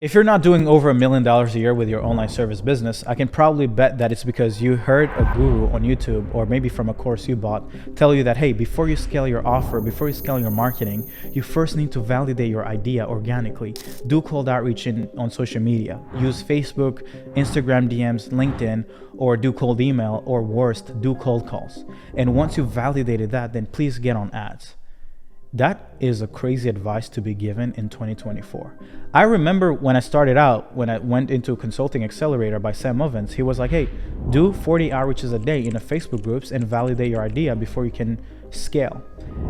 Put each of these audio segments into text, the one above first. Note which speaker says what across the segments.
Speaker 1: If you're not doing over $1 million a year with your online service business, I can probably bet that it's because you heard a guru on YouTube or maybe from a course you bought tell you that, hey, before you scale your offer, before you scale your marketing, you first need to validate your idea organically. Do cold outreach on social media. Use Facebook, Instagram DMs, LinkedIn, or do cold email, or worst, do cold calls. And once you've validated that, then please get on ads. That is a crazy advice to be given in 2024. I remember when I started out, when I went into Consulting Accelerator by Sam Ovens, he was like, hey, do 40 outreaches a day in the Facebook groups and validate your idea before you can scale.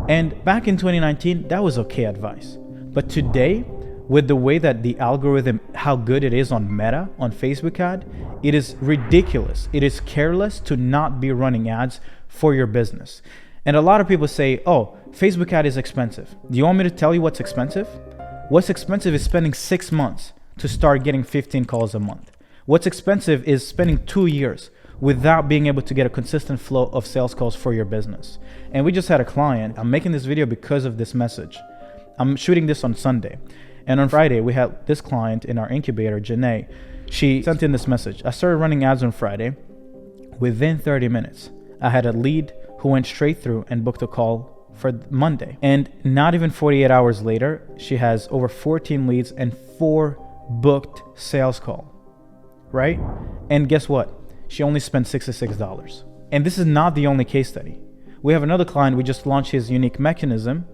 Speaker 1: And back in 2019, that was okay advice. But today, with the way that the algorithm, how good it is on Meta, on Facebook ad, it is ridiculous. It is careless to not be running ads for your business. And a lot of people say, oh, Facebook ad is expensive. Do you want me to tell you what's expensive? What's expensive is spending 6 months to start getting 15 calls a month. What's expensive is spending 2 years without being able to get a consistent flow of sales calls for your business. And we just had a client. I'm making this video because of this message. I'm shooting this on Sunday. And on Friday, we had this client in our incubator, Janae. She sent in this message. I started running ads on Friday. Within 30 minutes, I had a lead who went straight through and booked a call for Monday. And not even 48 hours later, she has over 14 leads and 4 booked sales call, right? And guess what? She only spent $66. And this is not the only case study. We have another client, we just launched his unique mechanism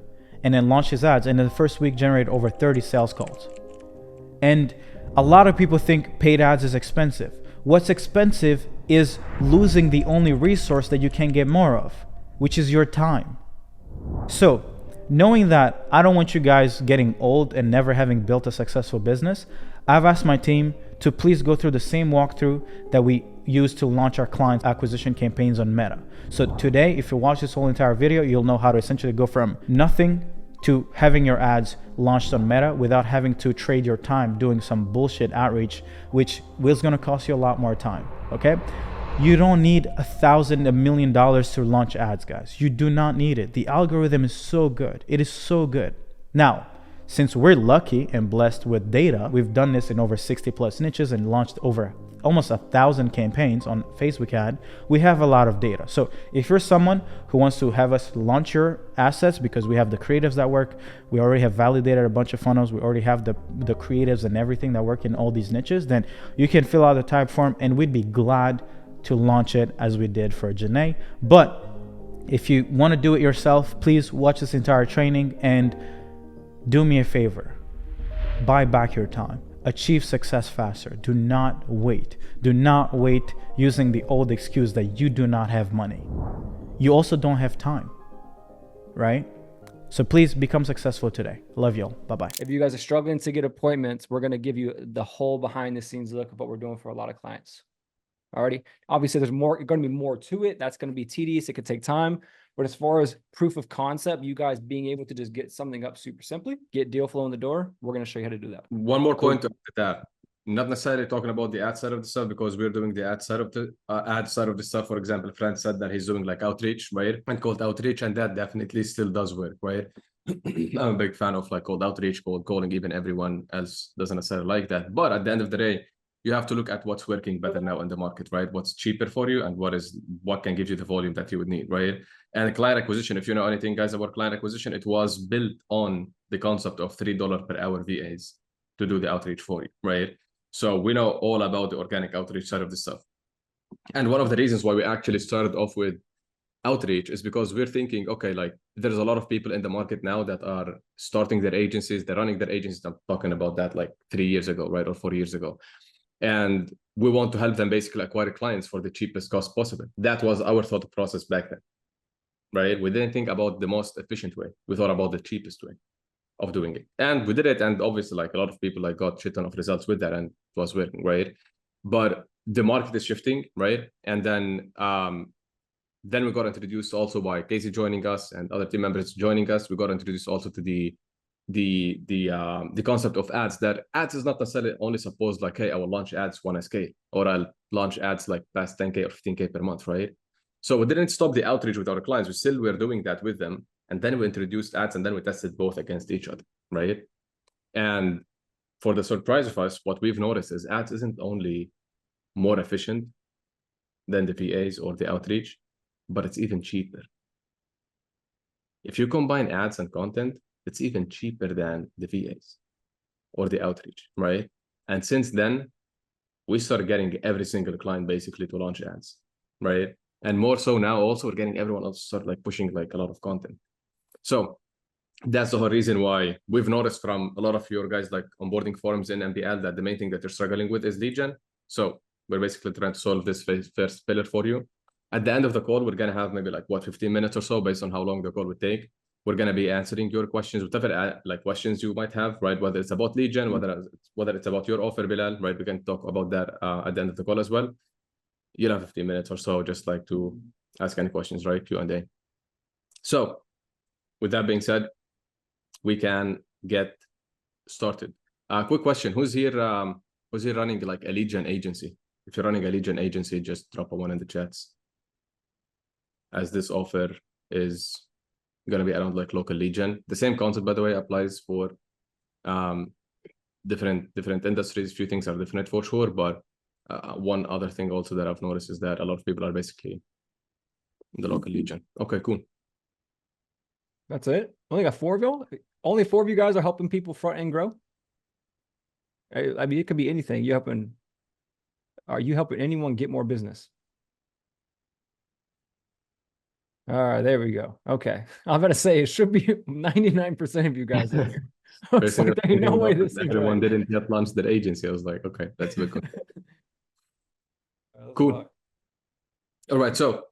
Speaker 1: and then launched his ads, and in the first week generated over 30 sales calls. And a lot of people think paid ads is expensive. What's expensive is losing the only resource that you can get more of, which is your time. So, knowing that I don't want you guys getting old and never having built a successful business, I've asked my team to please go through the same walkthrough that we use to launch our client acquisition campaigns on Meta. So today, if you watch this whole entire video, you'll know how to essentially go from nothing to having your ads launched on Meta without having to trade your time doing some bullshit outreach, which is going to cost you a lot more time. Okay? You don't need $1,000, $1 million to launch ads, guys. You do not need it. The algorithm is so good. It is so good. Now, since we're lucky and blessed with data, we've done this in over 60 plus niches and launched over almost 1,000 campaigns on Facebook ad. We have a lot of data. So if you're someone who wants to have us launch your assets, because we have the creatives that work, we already have validated a bunch of funnels, we already have the creatives and everything that work in all these niches, then you can fill out the type form and we'd be glad to launch it as we did for Janae. But if you want to do it yourself, please watch this entire training and do me a favor. Buy back your time. Achieve success faster. Do not wait. Do not wait using the old excuse that you do not have money. You also don't have time, right? So please become successful today. Love y'all. Bye-bye.
Speaker 2: If you guys are struggling to get appointments, we're going to give you the whole behind the scenes look of what we're doing for a lot of clients. Alrighty. Obviously, there's going to be more to it. That's going to be tedious. It could take time. But as far as proof of concept, you guys being able to just get something up super simply, get deal flow in the door, we're going to show you how to do that.
Speaker 3: One more point to that. Not necessarily talking about the ad side of the stuff, because we're doing the ad side of the stuff. For example, Frank said that he's doing like outreach, right? And cold outreach, and that definitely still does work, right? I'm a big fan of like cold outreach, cold calling. Even everyone else doesn't necessarily like that. But at the end of the day, you have to look at what's working better now in the market, right? What's cheaper for you and what can give you the volume that you would need, right? And client acquisition, if you know anything, guys, about client acquisition, it was built on the concept of $3 per hour VAs to do the outreach for you, right? So we know all about the organic outreach side of the stuff. And one of the reasons why we actually started off with outreach is because we're thinking, okay, like there's a lot of people in the market now that are starting their agencies, they're running their agencies. I'm talking about that like 3 years ago, right? Or 4 years ago. And we want to help them basically acquire clients for the cheapest cost possible. That was our thought process back then, right? We didn't think about the most efficient way. We thought about the cheapest way of doing it. And we did it. And obviously, like a lot of people like got shit ton of results with that, and it was working, right? But the market is shifting, right? And then we got introduced also by Casey joining us and other team members joining us. We got introduced also to the concept of ads, that ads is not necessarily only supposed like, hey, I will launch ads when I scale, or I'll launch ads like past 10K or 15K per month, right? So we didn't stop the outreach with our clients. We still were doing that with them. And then we introduced ads, and then we tested both against each other, right? And for the surprise of us, what we've noticed is ads isn't only more efficient than the VAs or the outreach, but it's even cheaper. If you combine ads and content, it's even cheaper than the VAs or the outreach, right? And since then, we started getting every single client basically to launch ads, right? And more so now also we're getting everyone else to start like pushing like a lot of content. So that's the whole reason why we've noticed from a lot of your guys like onboarding forums in MBL that the main thing that you're struggling with is lead gen. So we're basically trying to solve this first pillar for you. At the end of the call, we're going to have maybe like 15 minutes or so based on how long the call would take. We're going to be answering your questions, whatever like questions you might have, right? Whether it's about lead gen, whether it's about your offer, Bilal, right? We can talk about that at the end of the call as well. You'll have 15 minutes or so just like to ask any questions, right? Q&A. So with that being said, we can get started. Quick question: who's here running like a lead gen agency? If you're running a lead gen agency, just drop a one in the chats. As this offer is going to be around like local lead gen. The same concept, by the way, applies for different industries. Few things are different for sure, but one other thing also that I've noticed is that a lot of people are basically in the local lead gen. Okay, cool.
Speaker 2: That's it. Only got 4 of y'all. Only 4 of you guys are helping people front end grow. I mean, it could be anything. Are you helping anyone get more business? All right, there we go. Okay, I'm gonna say it should be 99% of you guys in here. I was like, "There's no way this is
Speaker 3: everyone
Speaker 2: right."
Speaker 3: didn't yet launch their agency. I was like, okay, that's a bit cool. Cool. All right, so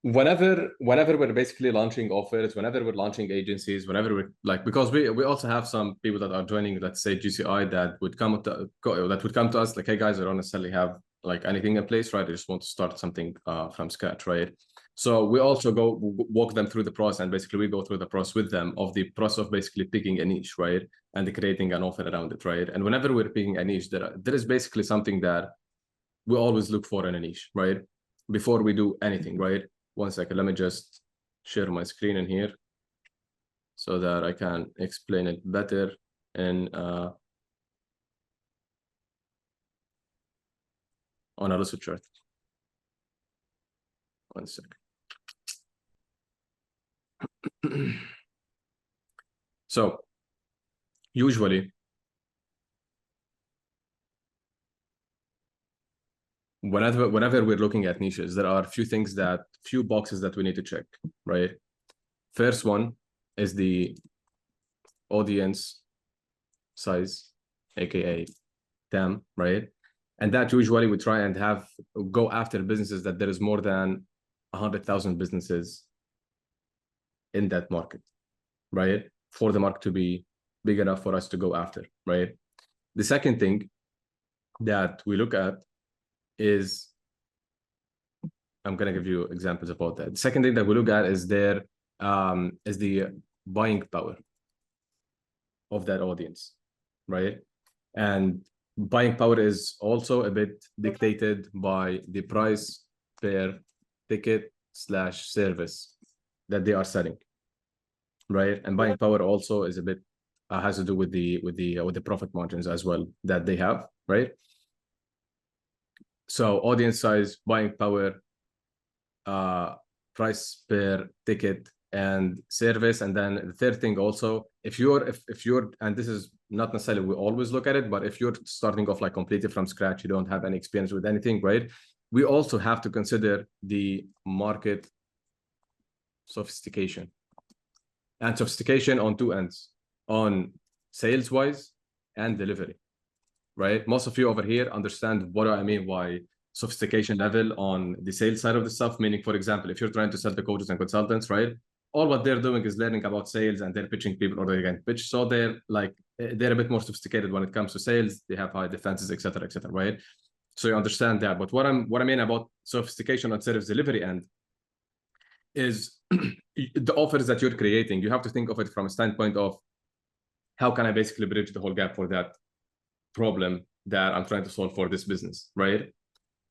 Speaker 3: whenever we're basically launching offers, whenever we're launching agencies, whenever we're like, because we also have some people that are joining, let's say GCI, that would come to us like, hey guys, I don't necessarily have like anything in place, right? I just want to start something from scratch, right? So we also go walk them through the process, and basically we go through the process with them of the process of basically picking a niche, right? And creating an offer around it, right? And whenever we're picking a niche, there is basically something that we always look for in a niche, right? Before we do anything, right? One second, let me just share my screen in here so that I can explain it better and on a Russell chart. One second. So usually whenever we're looking at niches, there are few boxes that we need to check, right? First one is the audience size, aka TAM, right? And that usually we try and go after businesses that there is more than 100,000 businesses in that market, right? For the market to be big enough for us to go after, right? The second thing that we look at is, I'm going to give you examples about that. The second thing that we look at is the buying power of that audience, right? And buying power is also a bit dictated by the price per ticket / service that they are selling, right? And buying power also is a bit has to do with the profit margins as well that they have, right? So audience size, buying power, price per ticket, and service. And then the third thing also, if you're, and this is not necessarily we always look at it, but if you're starting off like completely from scratch, you don't have any experience with anything, right? We also have to consider the market sophistication, and sophistication on two ends, on sales wise and delivery, right? Most of you over here understand what I mean by sophistication level on the sales side of the stuff. Meaning, for example, if you're trying to sell to coaches and consultants, right? All what they're doing is learning about sales, and they're pitching people, or they can pitch. So they're a bit more sophisticated when it comes to sales. They have high defenses, etc., right? So you understand that. But what I mean about sophistication on service delivery end is the offers that you're creating. You have to think of it from a standpoint of how can I basically bridge the whole gap for that problem that I'm trying to solve for this business, right?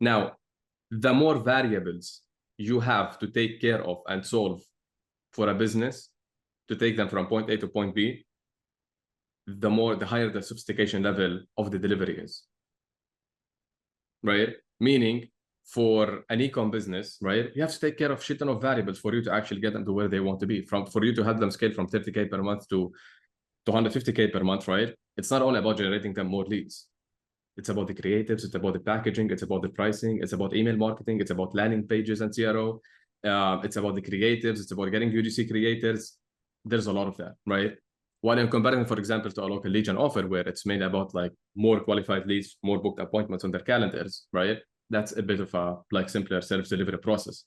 Speaker 3: Now, the more variables you have to take care of and solve for a business to take them from point A to point B, the higher the sophistication level of the delivery is, right? Meaning, for an e-com business, right, you have to take care of shit ton of variables for you to actually get them to where they want to be. For you to have them scale from 30K per month to 150K per month, right? It's not only about generating them more leads. It's about the creatives, it's about the packaging, it's about the pricing, it's about email marketing, it's about landing pages and CRO. It's about the creatives, it's about getting UGC creators. There's a lot of that, right? While in comparison, for example, to a local lead gen offer, where it's mainly about like more qualified leads, more booked appointments on their calendars, right? That's a bit of a like simpler self-delivery process.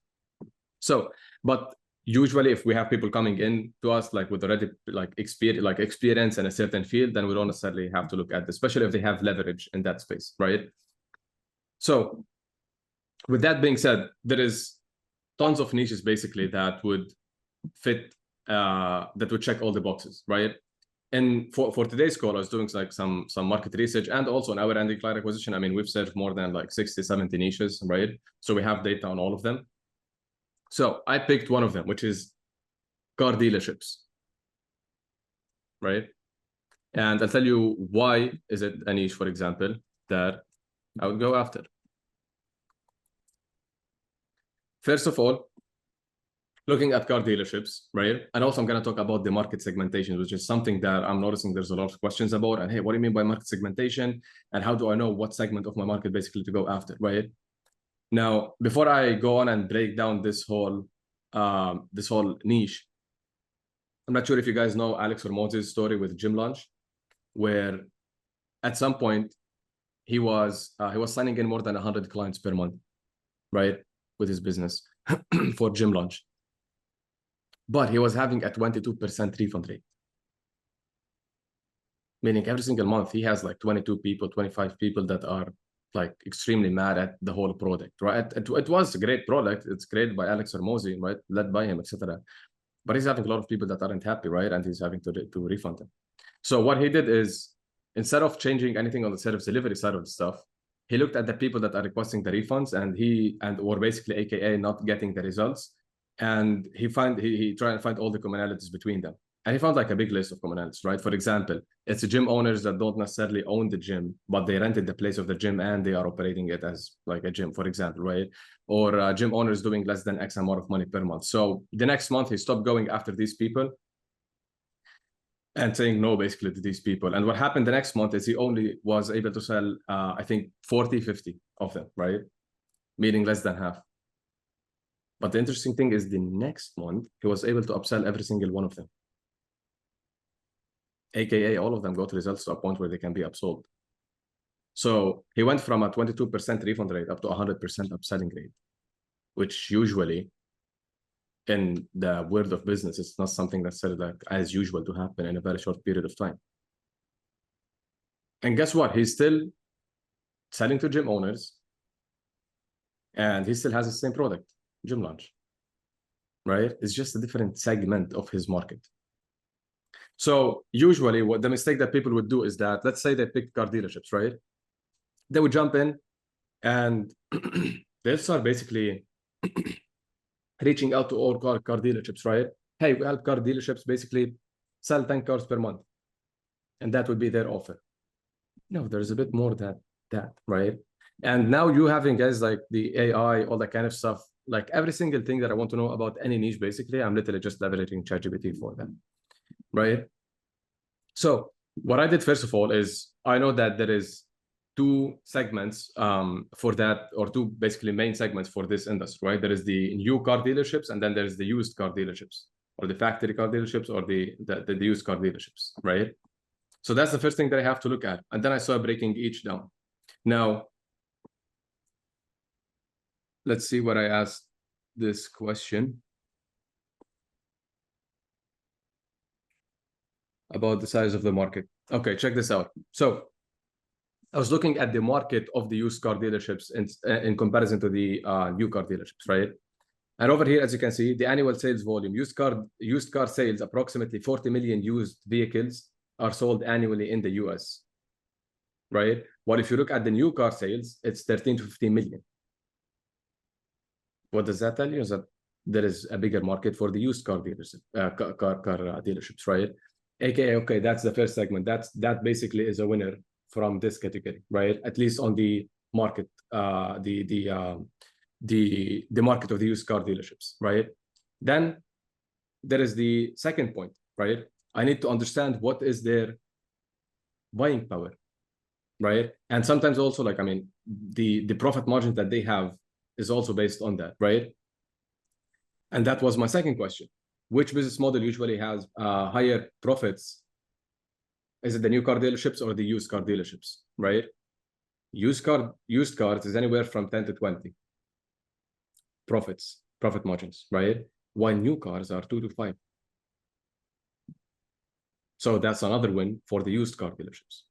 Speaker 3: So, but usually if we have people coming in to us like with already like experience in a certain field, then we don't necessarily have to look at this, especially if they have leverage in that space, right? So with that being said, there is tons of niches basically that would fit, that would check all the boxes, right? And for today's call, I was doing like some market research, and also on our Andy client acquisition. I mean, we've served more than like 60, 70 niches, right? So we have data on all of them. So I picked one of them, which is car dealerships, right? And I'll tell you why is it a niche, for example, that I would go after. First of all, looking at car dealerships, right? And also I'm going to talk about the market segmentation, which is something that I'm noticing there's a lot of questions about. And hey, what do you mean by market segmentation? And how do I know what segment of my market basically to go after, right? Now, before I go on and break down this whole niche, I'm not sure if you guys know Alex Hormoz's story with Gym Launch, where at some point he was signing in more than 100 clients per month, right, with his business for Gym Launch. But he was having a 22% refund rate. Meaning every single month he has like 22 people, 25 people that are like extremely mad at the whole product, right? It was a great product. It's created by Alex Hormozi, right? Led by him, etc. But he's having a lot of people that aren't happy, right? And he's having to refund them. So what he did is, instead of changing anything on the service delivery side of the stuff, he looked at the people that are requesting the refunds or basically AKA not getting the results. And he tried to find all the commonalities between them. And he found like a big list of commonalities, right? For example, it's gym owners that don't necessarily own the gym, but they rented the place of the gym and they are operating it as like a gym, for example, right? Or gym owners doing less than X amount of money per month. So the next month he stopped going after these people and saying no basically to these people. And what happened the next month is he only was able to sell, I think 40, 50 of them, right? Meaning less than half. But the interesting thing is the next month, he was able to upsell every single one of them. AKA all of them got results to a point where they can be upsold. So he went from a 22% refund rate up to 100% upselling rate, which usually in the world of business, it's not something that's like as usual to happen in a very short period of time. And guess what? He's still selling to gym owners and he still has the same product, Gym Launch, right? It's just a different segment of his market. So usually what the mistake that people would do is that, let's say they picked car dealerships, right? They would jump in and they'll start basically reaching out to all car dealerships, right? Hey, we help car dealerships basically sell 10 cars per month. And that would be their offer. No, there's a bit more than that, right? And now you having guys like the AI, all that kind of stuff, like every single thing that I want to know about any niche, basically, I'm literally just leveraging ChatGPT for them, right? So what I did first of all is I know that there is two segments for that, or two basically main segments for this industry, right? There is the new car dealerships, and then there's the used car dealerships, or the factory car dealerships, or the used car dealerships, right? So that's the first thing that I have to look at. And then I started breaking each down. Now, let's see what I asked this question about the size of the market. Okay, check this out. So I was looking at the market of the used car dealerships in comparison to the new car dealerships, right? And over here, as you can see, the annual sales volume, used car sales, approximately 40 million used vehicles are sold annually in the US, right? Well, if you look at the new car sales, it's 13 to 15 million. What does that tell you? Is that there is a bigger market for the used car dealers, dealerships, right? AKA, okay, that's the first segment. That basically is a winner from this category, right? At least on the market, the market of the used car dealerships, right? Then there is the second point, right? I need to understand what is their buying power, right? And sometimes also, like, I mean, the profit margin that they have is also based on that, right? And that was my second question. Which business model usually has higher profits? Is it the new car dealerships or the used car dealerships, right? Used cars is anywhere from 10 to 20 profit margins, right? While new cars are 2 to 5. So that's another win for the used car dealerships,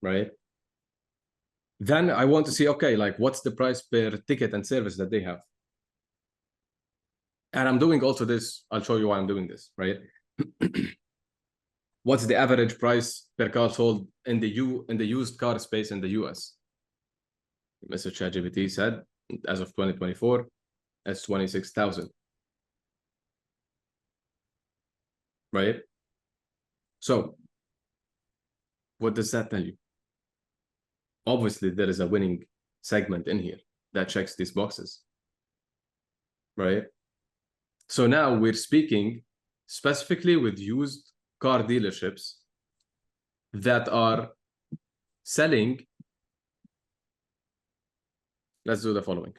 Speaker 3: right? Then I want to see, okay, like what's the price per ticket and service that they have? And I'm doing also this, I'll show you why I'm doing this, right? What's the average price per car sold in the used car space in the US? Mr. ChatGPT said, as of 2024, it's 26,000. Right? So, what does that tell you? Obviously, there is a winning segment in here that checks these boxes. Right? So now we're speaking specifically with used car dealerships that are selling. Let's do the following.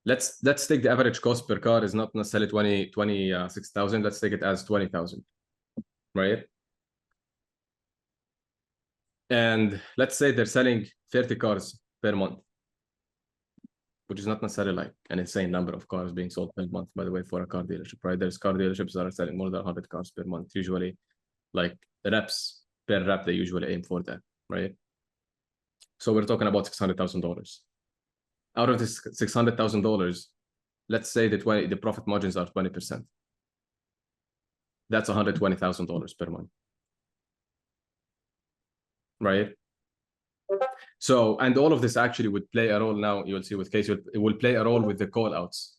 Speaker 3: Let's take the average cost per car is not necessarily 26,000. Let's take it as 20,000, right? And let's say they're selling 30 cars per month, which is not necessarily like an insane number of cars being sold per month, by the way, for a car dealership, right? There's car dealerships that are selling more than 100 cars per month, usually like reps per rep, they usually aim for that, right? So we're talking about $600,000. Out of this $600,000, let's say the profit margins are 20%. That's $120,000 per month, right? So, and all of this actually would play a role now, you'll see with Casey, it will play a role with the call outs.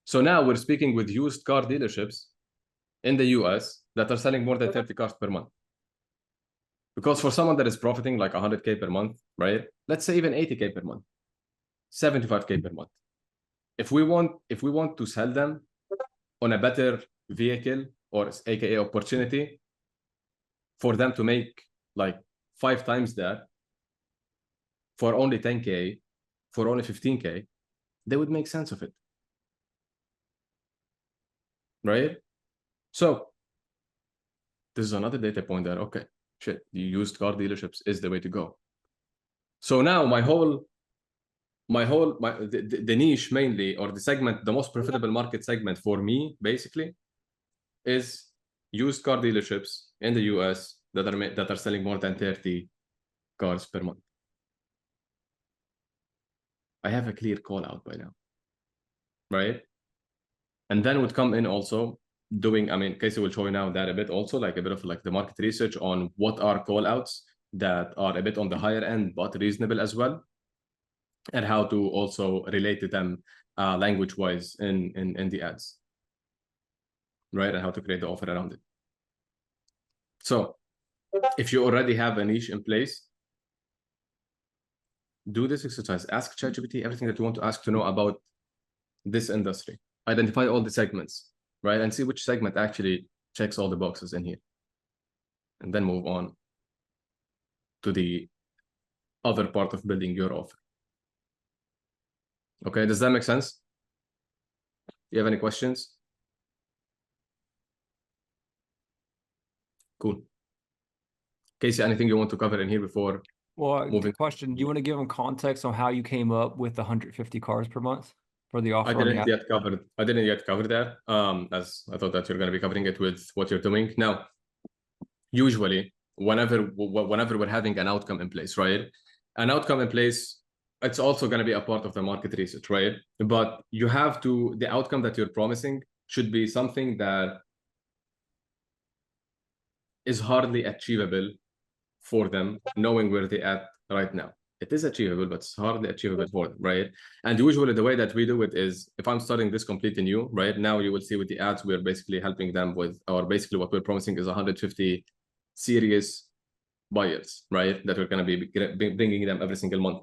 Speaker 3: So now we're speaking with used car dealerships in the US that are selling more than 30 cars per month. Because for someone that is profiting like 100K per month, right? Let's say even 80K per month, 75K per month. If we want to sell them on a better vehicle or AKA opportunity for them to make like 5 times that for only 10K, for only 15K, they would make sense of it. Right? So this is another data point that, okay, shit, the used car dealerships is the way to go. So now the niche mainly, or the segment, the most profitable market segment for me, basically, is used car dealerships in the US that are selling more than 30 cars per month. I have a clear call out by now, right? And then would come in also doing, I mean, Casey will show you now that a bit also, like a bit of like the market research on what are call outs that are a bit on the higher end, but reasonable as well, and how to also relate to them language-wise in the ads, right? And how to create the offer around it. So if you already have a niche in place, do this exercise. Ask ChatGPT everything that you want to ask to know about this industry. Identify all the segments, right? And see which segment actually checks all the boxes in here. And then move on to the other part of building your offer. Okay, does that make sense? Do you have any questions? Cool. Casey, anything you want to cover in here before moving?
Speaker 2: Question, do you want to give them context on how you came up with the 150 cars per month for the offer?
Speaker 3: I didn't yet cover that, as I thought that you're going to be covering it with what you're doing. Now, usually, whenever we're having an outcome in place, right? An outcome in place, it's also going to be a part of the market research, right? But you have to, the outcome that you're promising should be something that is hardly achievable for them, knowing where they're at right now, it is achievable, but it's hardly achievable for them, right? And usually the way that we do it is if I'm starting this completely new, right? Now you will see with the ads, we're basically helping them with, or basically what we're promising is 150 serious buyers, right? That we're going to be bringing them every single month.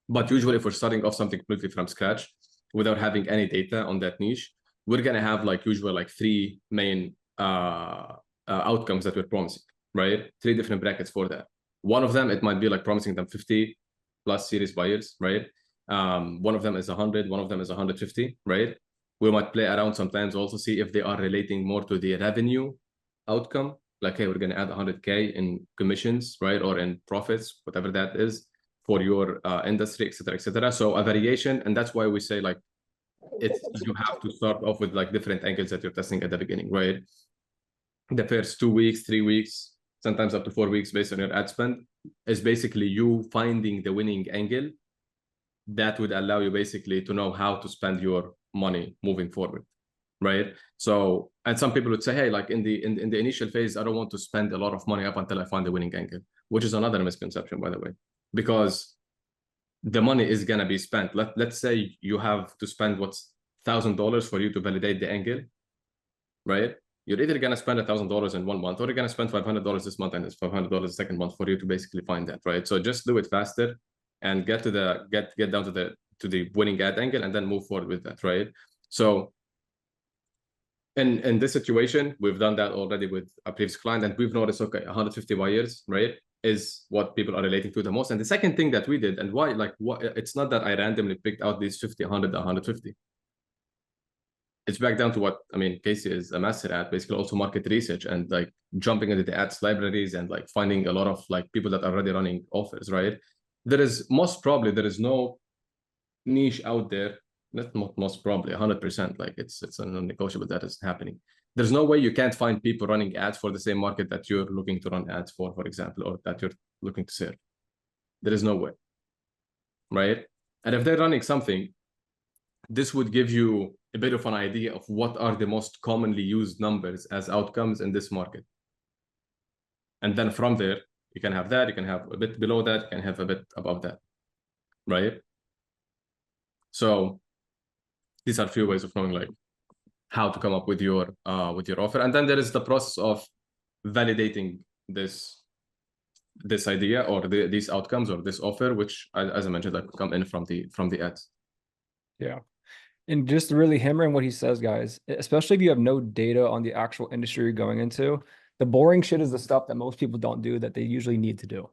Speaker 3: But usually if we're starting off something completely from scratch without having any data on that niche, we're going to have like usually like three main outcomes that we're promising, right? Three different brackets for that. One of them, it might be like promising them 50 plus series buyers, right? One of them is 100, one of them is 150, right? We might play around sometimes also see if they are relating more to the revenue outcome. Like, hey, we're going to add 100K in commissions, right? Or in profits, whatever that is for your industry, et cetera, et cetera. So a variation. And that's why we say like, you have to start off with like different angles that you're testing at the beginning, right? The first 2 weeks, 3 weeks, sometimes up to 4 weeks based on your ad spend is basically you finding the winning angle that would allow you basically to know how to spend your money moving forward, right? So, and some people would say, hey, like in the initial phase, I don't want to spend a lot of money up until I find the winning angle, which is another misconception, by the way, because the money is going to be spent. Let's say you have to spend what's $1,000 for you to validate the angle, right? You're either going to spend $1,000 in 1 month, or you're going to spend $500 this month and it's $500 the second month for you to basically find that, right? So just do it faster and get to the get down to the winning ad angle and then move forward with that, right? So in this situation, we've done that already with a previous client, and we've noticed, okay, 150 buyers, right, is what people are relating to the most. And the second thing that we did, and why, like, what, it's not that I randomly picked out these 50, 100, 150. It's back down to what, I mean, Casey is a master at, basically also market research and like jumping into the ads libraries and like finding a lot of like people that are already running offers, right? There is no niche out there, not most probably 100%, like it's a non-negotiable that is happening. There's no way you can't find people running ads for the same market that you're looking to run ads for example, or that you're looking to serve. There is no way, right? And if they're running something, this would give you a bit of an idea of what are the most commonly used numbers as outcomes in this market. And then from there, you can have that, you can have a bit below that, you can have a bit above that, right? So these are a few ways of knowing like how to come up with your offer. And then there is the process of validating this idea or these outcomes or this offer, which, as I mentioned, like come in from the ads.
Speaker 2: Yeah. And just really hammering what he says, guys, especially if you have no data on the actual industry you're going into, the boring shit is the stuff that most people don't do that they usually need to do.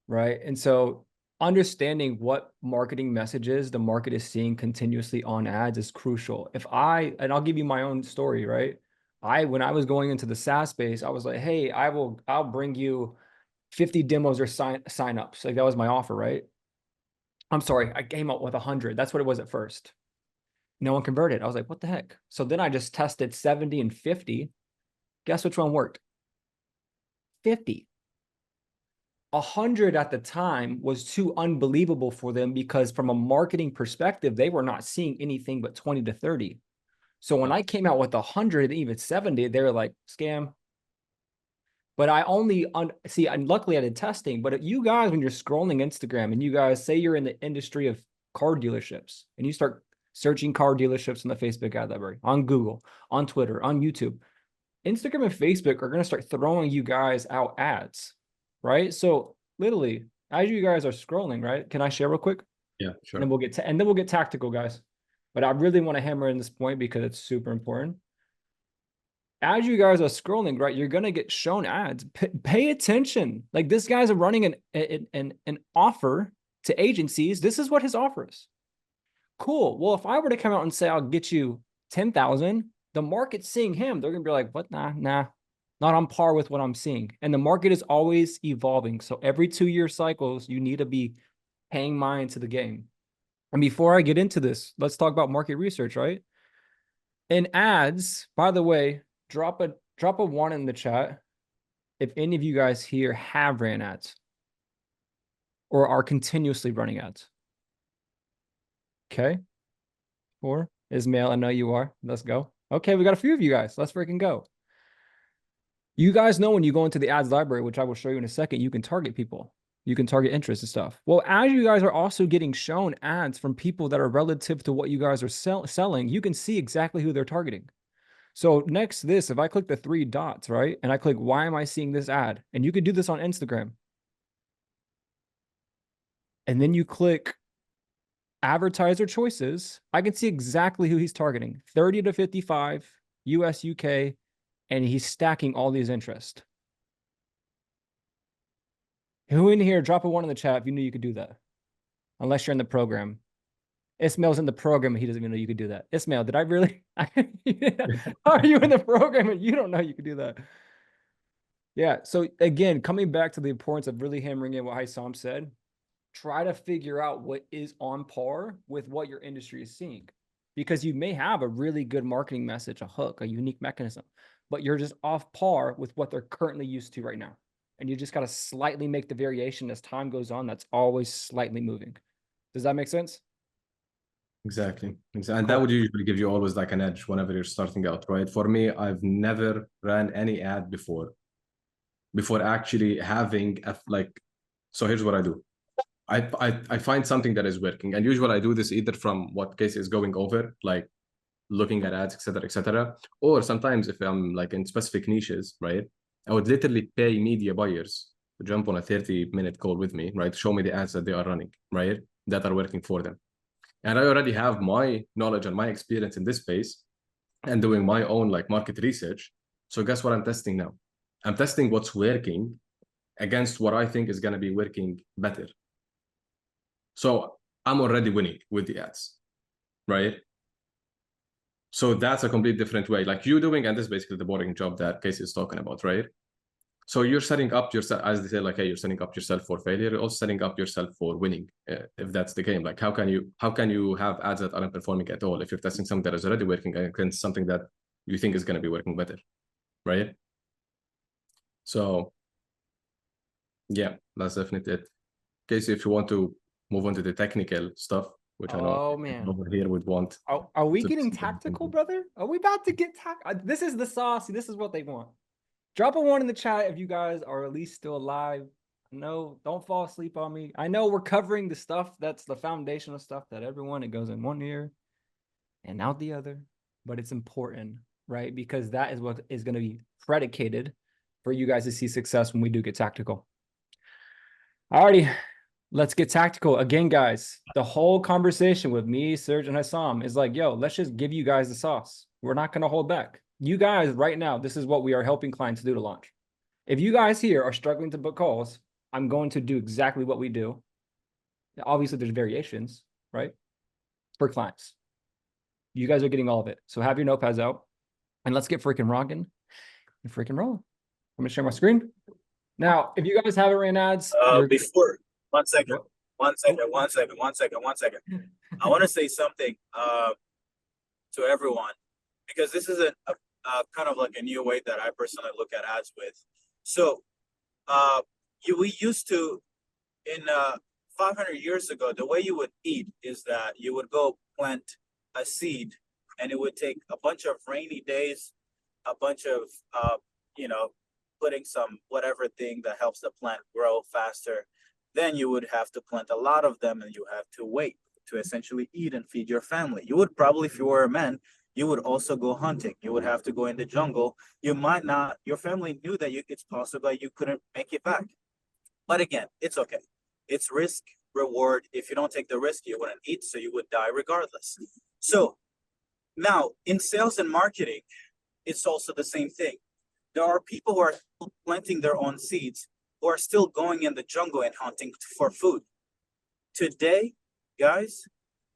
Speaker 2: Right. And so understanding what marketing messages the market is seeing continuously on ads is crucial. And I'll give you my own story, right? When I was going into the SaaS space, I was like, hey, I'll bring you 50 demos or sign-ups. Like that was my offer, right? I'm sorry, I came up with 100. That's what it was at first. No one converted. I was like, what the heck? So then I just tested 70 and 50. Guess which one worked? 50. 100 at the time was too unbelievable for them because from a marketing perspective, they were not seeing anything but 20 to 30. So when I came out with 100, even 70, they were like, scam. But I only see, and luckily I did testing, but you guys, when you're scrolling Instagram and you guys say you're in the industry of car dealerships and you start searching car dealerships in the Facebook ad library, on Google, on Twitter, on YouTube, Instagram and Facebook are going to start throwing you guys out ads, right? So literally, as you guys are scrolling, right? Can I share real quick?
Speaker 3: Yeah, sure.
Speaker 2: And then we'll get tactical, guys. But I really want to hammer in this point because it's super important. As you guys are scrolling, right, you're going to get shown ads. Pay attention. Like this guy's running an offer to agencies. This is what his offer is. Cool. Well, if I were to come out and say, I'll get you 10,000, the market's seeing him. They're going to be like, what? Nah, not on par with what I'm seeing. And the market is always evolving. So every 2-year cycles, you need to be paying mind to the game. And before I get into this, let's talk about market research, right? In ads, by the way, drop a 1 in the chat if any of you guys here have ran ads or are continuously running ads. Okay. Or Ismail, I know you are. Let's go. Okay, we got a few of you guys. Let's freaking go. You guys know when you go into the ads library, which I will show you in a second, you can target people. You can target interest and stuff. Well, as you guys are also getting shown ads from people that are relative to what you guys are selling, you can see exactly who they're targeting. So next to this, if I click the 3 dots, right, and I click, why am I seeing this ad? And you can do this on Instagram. And then you click advertiser choices, I can see exactly who he's targeting. 30 to 55, US, UK, and he's stacking all these interests. Who in here, drop a 1 in the chat if you knew you could do that. Unless you're in the program. Ismail's in the program and he doesn't even know you could do that. Ismail, did I really? Are you in the program and you don't know you could do that? Yeah, so again, coming back to the importance of really hammering in what Haisam said, try to figure out what is on par with what your industry is seeing. Because you may have a really good marketing message, a hook, a unique mechanism, but you're just off par with what they're currently used to right now. And you just got to slightly make the variation as time goes on. That's always slightly moving. Does that make sense?
Speaker 3: Exactly. And that would usually give you always like an edge whenever you're starting out, right? For me, I've never ran any ad before actually having so here's what I do. I find something that is working, and usually I do this either from what Casey is going over, like looking at ads, etc., or sometimes if I'm like in specific niches, right, I would literally pay media buyers to jump on a 30-minute call with me, right, show me the ads that they are running, right, that are working for them. And I already have my knowledge and my experience in this space and doing my own like market research. So guess what I'm testing now? I'm testing what's working against what I think is going to be working better. So I'm already winning with the ads, right? So that's a complete different way. Like you doing, and this is basically the boring job that Casey is talking about, right? So you're setting up yourself, as they say, like, hey, you're setting up yourself for failure. You're also setting up yourself for winning, if that's the game. Like, how can you have ads that aren't performing at all if you're testing something that is already working against something that you think is going to be working better, right? So, yeah, that's definitely it. Casey, if you want to move on to the technical stuff, which I know over here would want.
Speaker 2: Are we getting tactical, brother? Are we about to get tactical? This is the sauce. This is what they want. Drop a 1 in the chat if you guys are at least still alive. No, don't fall asleep on me. I know we're covering the stuff that's the foundational stuff that everyone, it goes in one ear and out the other, but it's important, right? Because that is what is going to be predicated for you guys to see success when we do get tactical. Alrighty, let's get tactical. Again, guys, the whole conversation with me, Serge, and Haisam is like, yo, let's just give you guys the sauce. We're not going to hold back. You guys, right now, this is what we are helping clients do to launch. If you guys here are struggling to book calls, I'm going to do exactly what we do. Obviously, there's variations, right? For clients. You guys are getting all of it. So have your notepads out and let's get freaking rocking and freaking rolling. I'm going to share my screen. Now, if you guys haven't ran ads.
Speaker 4: Before, one second. I want to say something to everyone, because this is a kind of like a new way that I personally look at ads with. So we used to, in 500 years ago, the way you would eat is that you would go plant a seed, and it would take a bunch of rainy days, a bunch of, putting some whatever thing that helps the plant grow faster. Then you would have to plant a lot of them, and you have to wait to essentially eat and feed your family. You would probably, if you were a man, you would also go hunting. You would have to go in the jungle. You might not, your family knew that it's possible you couldn't make it back. But again, it's okay. It's risk, reward. If you don't take the risk, you wouldn't eat, so you would die regardless. So now in sales and marketing, it's also the same thing. There are people who are planting their own seeds, who are still going in the jungle and hunting for food. Today, guys,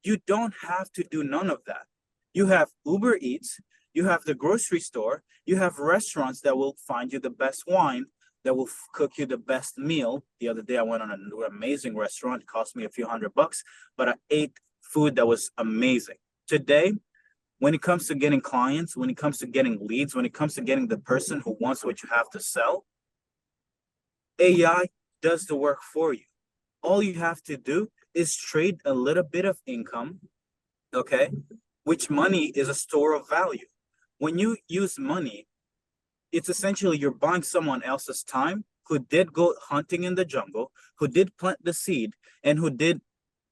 Speaker 4: you don't have to do none of that. You have Uber Eats, you have the grocery store, you have restaurants that will find you the best wine, that will cook you the best meal. The other day I went on an amazing restaurant, it cost me a few $100, but I ate food that was amazing. Today, when it comes to getting clients, when it comes to getting leads, when it comes to getting the person who wants what you have to sell, AI does the work for you. All you have to do is trade a little bit of income, okay? Which money is a store of value. When you use money, it's essentially you're buying someone else's time who did go hunting in the jungle, who did plant the seed, and who did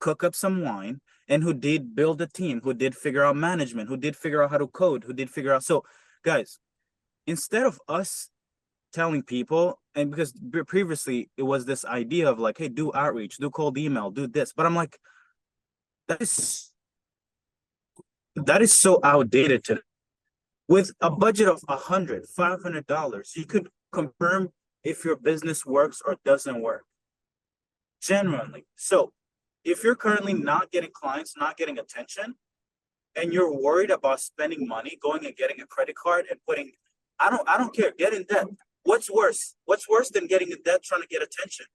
Speaker 4: cook up some wine, and who did build a team, who did figure out management, who did figure out how to code, who did figure out. So, guys, instead of us telling people, and because previously it was this idea of like, hey, do outreach, do cold email, do this, but I'm like, that is so outdated today. With a budget of $100, $500, you could confirm if your business works or doesn't work. Genuinely. So if you're currently not getting clients, not getting attention, and you're worried about spending money, going and getting a credit card and putting, I don't care, get in debt. What's worse? What's worse than getting in debt trying to get attention?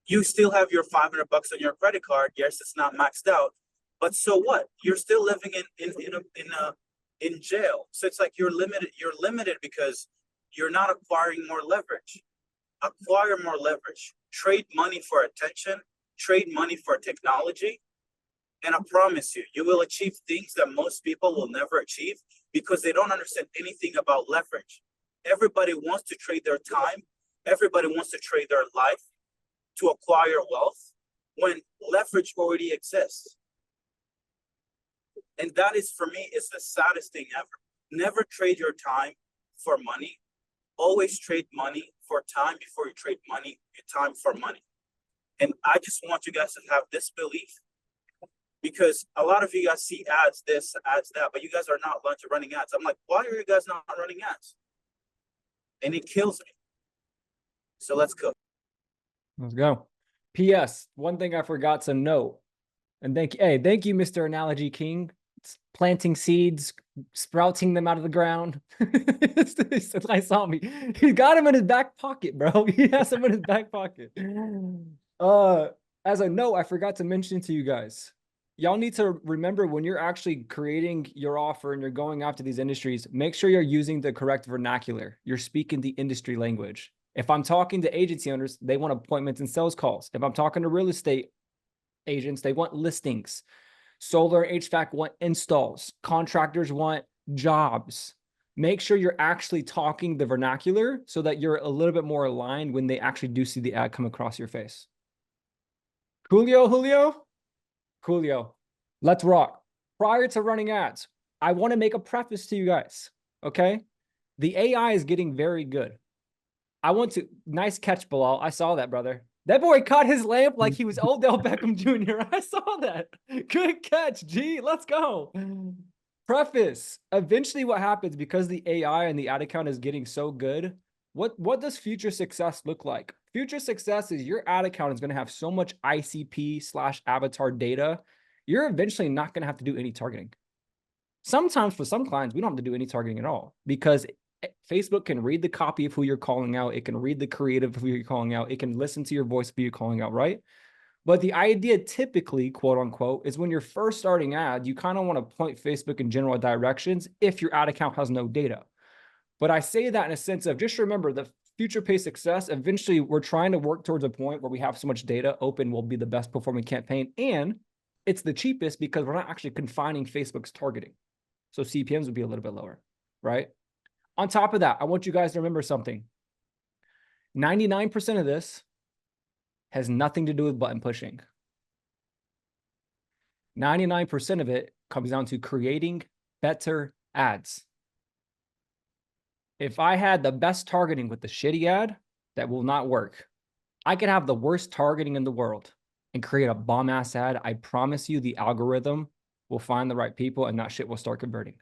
Speaker 4: You still have your $500 on your credit card. Yes, it's not maxed out, but so what? You're still living in jail. So it's like you're limited because you're not acquiring more leverage. Acquire more leverage. Trade money for attention, trade money for technology. And I promise you, you will achieve things that most people will never achieve because they don't understand anything about leverage. Everybody wants to trade their time. Everybody wants to trade their life to acquire wealth when leverage already exists. And that is, for me, is the saddest thing ever. Never trade your time for money. Always trade money for time before you trade money, your time for money. And I just want you guys to have this belief, because a lot of you guys see ads, this, ads, that, but you guys are not running ads. I'm like, why are you guys not running ads? And it kills me. So let's go.
Speaker 2: Let's go. P.S. One thing I forgot to note, and thank you, Mr. Analogy King. Planting seeds, sprouting them out of the ground. I saw me. He's got him in his back pocket, bro. He has him in his back pocket. As a note, I forgot to mention to you guys, y'all need to remember when you're actually creating your offer and you're going after these industries, make sure you're using the correct vernacular. You're speaking the industry language. If I'm talking to agency owners, they want appointments and sales calls. If I'm talking to real estate agents, they want listings. Solar and HVAC want installs. Contractors want jobs. Make sure you're actually talking the vernacular so that you're a little bit more aligned when they actually do see the ad come across your face. Julio, let's rock. Prior to running ads, I want to make a preface to you guys, okay? The AI is getting very good. Nice catch, Bilal. I saw that, brother. That boy caught his lamp like he was Odell Beckham Jr. I saw that. Good catch, G. Let's go. Preface. Eventually what happens, because the AI and the ad account is getting so good, what does future success look like? Future success is your ad account is going to have so much ICP/avatar data, you're eventually not going to have to do any targeting. Sometimes for some clients, we don't have to do any targeting at all because Facebook can read the copy of who you're calling out. It can read the creative of who you're calling out. It can listen to your voice of who you're calling out, right? But the idea typically, quote unquote, is when you're first starting ad, you kind of want to point Facebook in general directions if your ad account has no data. But I say that in a sense of just remember the future pay success. Eventually, we're trying to work towards a point where we have so much data, open will be the best performing campaign. And it's the cheapest because we're not actually confining Facebook's targeting. So CPMs would be a little bit lower, right? On top of that, I want you guys to remember something. 99% of this has nothing to do with button pushing. 99% of it comes down to creating better ads. If I had the best targeting with the shitty ad, that will not work. I could have the worst targeting in the world and create a bomb-ass ad. I promise you the algorithm will find the right people and that shit will start converting.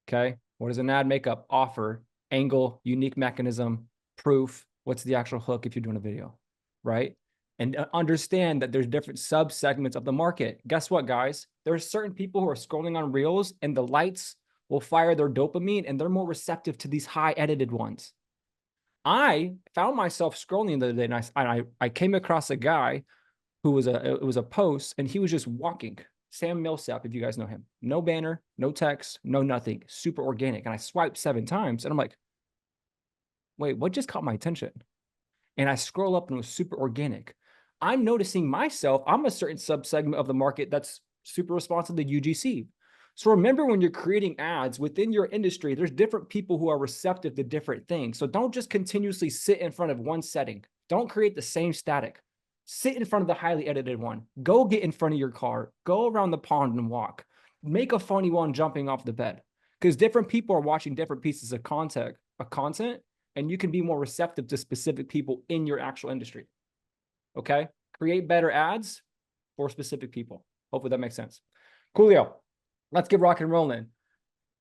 Speaker 2: Okay? What does an ad make up? Offer, angle, unique mechanism, proof. What's the actual hook if you're doing a video, right? And understand that there's different sub-segments of the market. Guess what, guys? There are certain people who are scrolling on Reels and the lights will fire their dopamine and they're more receptive to these high edited ones. I found myself scrolling the other day and I came across a guy who was it was a post and he was just walking. Sam Millsap, if you guys know him. No banner, no text, no nothing. Super organic. And I swiped 7 times and I'm like, wait, what just caught my attention? And I scroll up and it was super organic. I'm noticing myself, I'm a certain subsegment of the market that's super responsive to UGC. So remember, when you're creating ads within your industry, there's different people who are receptive to different things. So don't just continuously sit in front of one setting. Don't create the same static. Sit in front of the highly edited one. Go get in front of your car. Go around the pond and walk. Make a funny one jumping off the bed, because different people are watching different pieces of content, and you can be more receptive to specific people in your actual industry. Okay? Create better ads for specific people. Hopefully that makes sense. Coolio, let's get rock and rolling.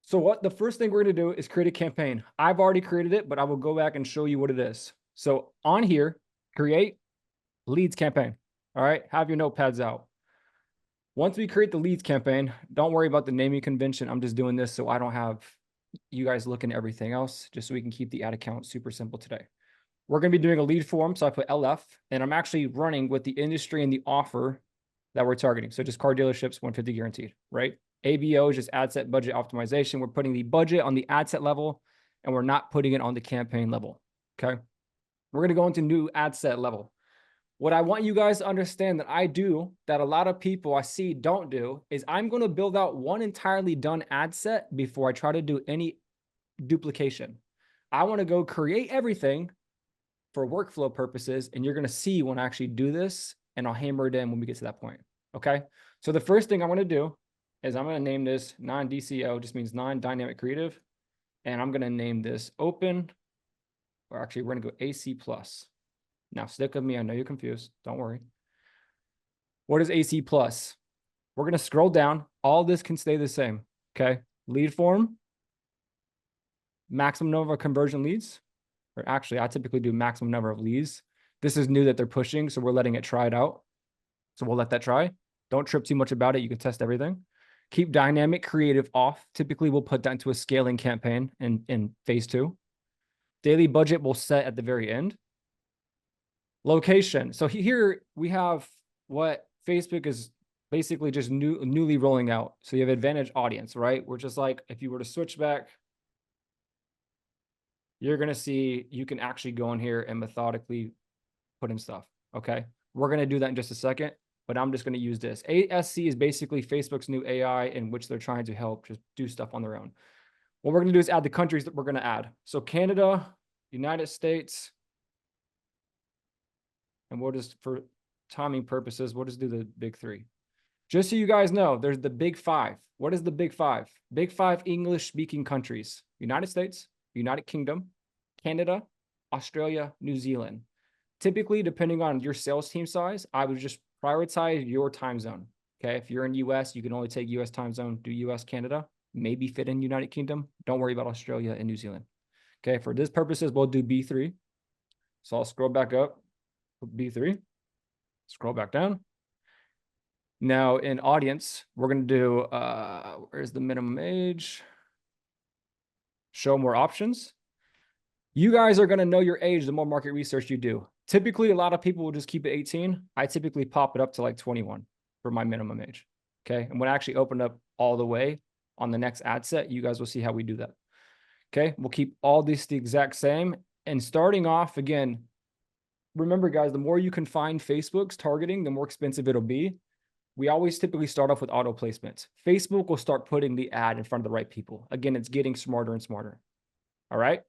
Speaker 2: So what the first thing we're going to do is create a campaign. I've already created it, but I will go back and show you what it is. So on here, create leads campaign. All right, have your notepads out. Once we create the leads campaign, don't worry about the naming convention. I'm just doing this so I don't have you guys looking at everything else, just so we can keep the ad account super simple today. We're going to be doing a lead form. So I put LF, and I'm actually running with the industry and the offer that we're targeting. So just car dealerships, 150 guaranteed, right? ABO is just ad set budget optimization. We're putting the budget on the ad set level, and we're not putting it on the campaign level. Okay. We're going to go into new ad set level. What I want you guys to understand that I do, that a lot of people I see don't do, is I'm going to build out one entirely done ad set before I try to do any duplication. I want to go create everything for workflow purposes, and you're going to see when I actually do this, and I'll hammer it in when we get to that point. Okay. So the first thing I'm going to do is I'm going to name this non-DCO, just means non-dynamic creative. And I'm going to name this open, or actually we're going to go AC plus. Now stick with me. I know you're confused. Don't worry. What is AC plus? We're going to scroll down. All this can stay the same. Okay. Lead form, maximum number of conversion leads, or actually I typically do maximum number of leads. This is new that they're pushing, so we're letting it try it out. So we'll let that try. Don't trip too much about it. You can test everything. Keep dynamic creative off. Typically, we'll put that into a scaling campaign in phase 2. Daily budget we'll set at the very end. Location. So here we have what Facebook is basically just newly rolling out. So you have advantage audience, right? We're just like, if you were to switch back, you're going to see you can actually go in here and methodically put in stuff. Okay. We're going to do that in just a second, but I'm just going to use this. ASC is basically Facebook's new AI in which they're trying to help just do stuff on their own. What we're going to do is add the countries that we're going to add. So Canada, United States, and we'll just, for timing purposes, we'll just do the big 3. Just so you guys know, there's the big 5. What is the big 5? Big 5 English speaking countries: United States, United Kingdom, Canada, Australia, New Zealand. Typically, depending on your sales team size, I would just prioritize your time zone. Okay. If you're in US, you can only take US time zone, do US, Canada, maybe fit in United Kingdom. Don't worry about Australia and New Zealand. Okay. For this purposes, we'll do B3. So I'll scroll back up, B3, scroll back down. Now in audience, we're going to do, where's the minimum age? Show more options. You guys are going to know your age the more market research you do. Typically, a lot of people will just keep it 18. I typically pop it up to like 21 for my minimum age. Okay. And when I actually open up all the way on the next ad set, you guys will see how we do that. Okay. We'll keep all these the exact same. And starting off again, remember guys, the more you can find Facebook's targeting, the more expensive it'll be. We always typically start off with auto placements. Facebook will start putting the ad in front of the right people. Again, it's getting smarter and smarter. All right.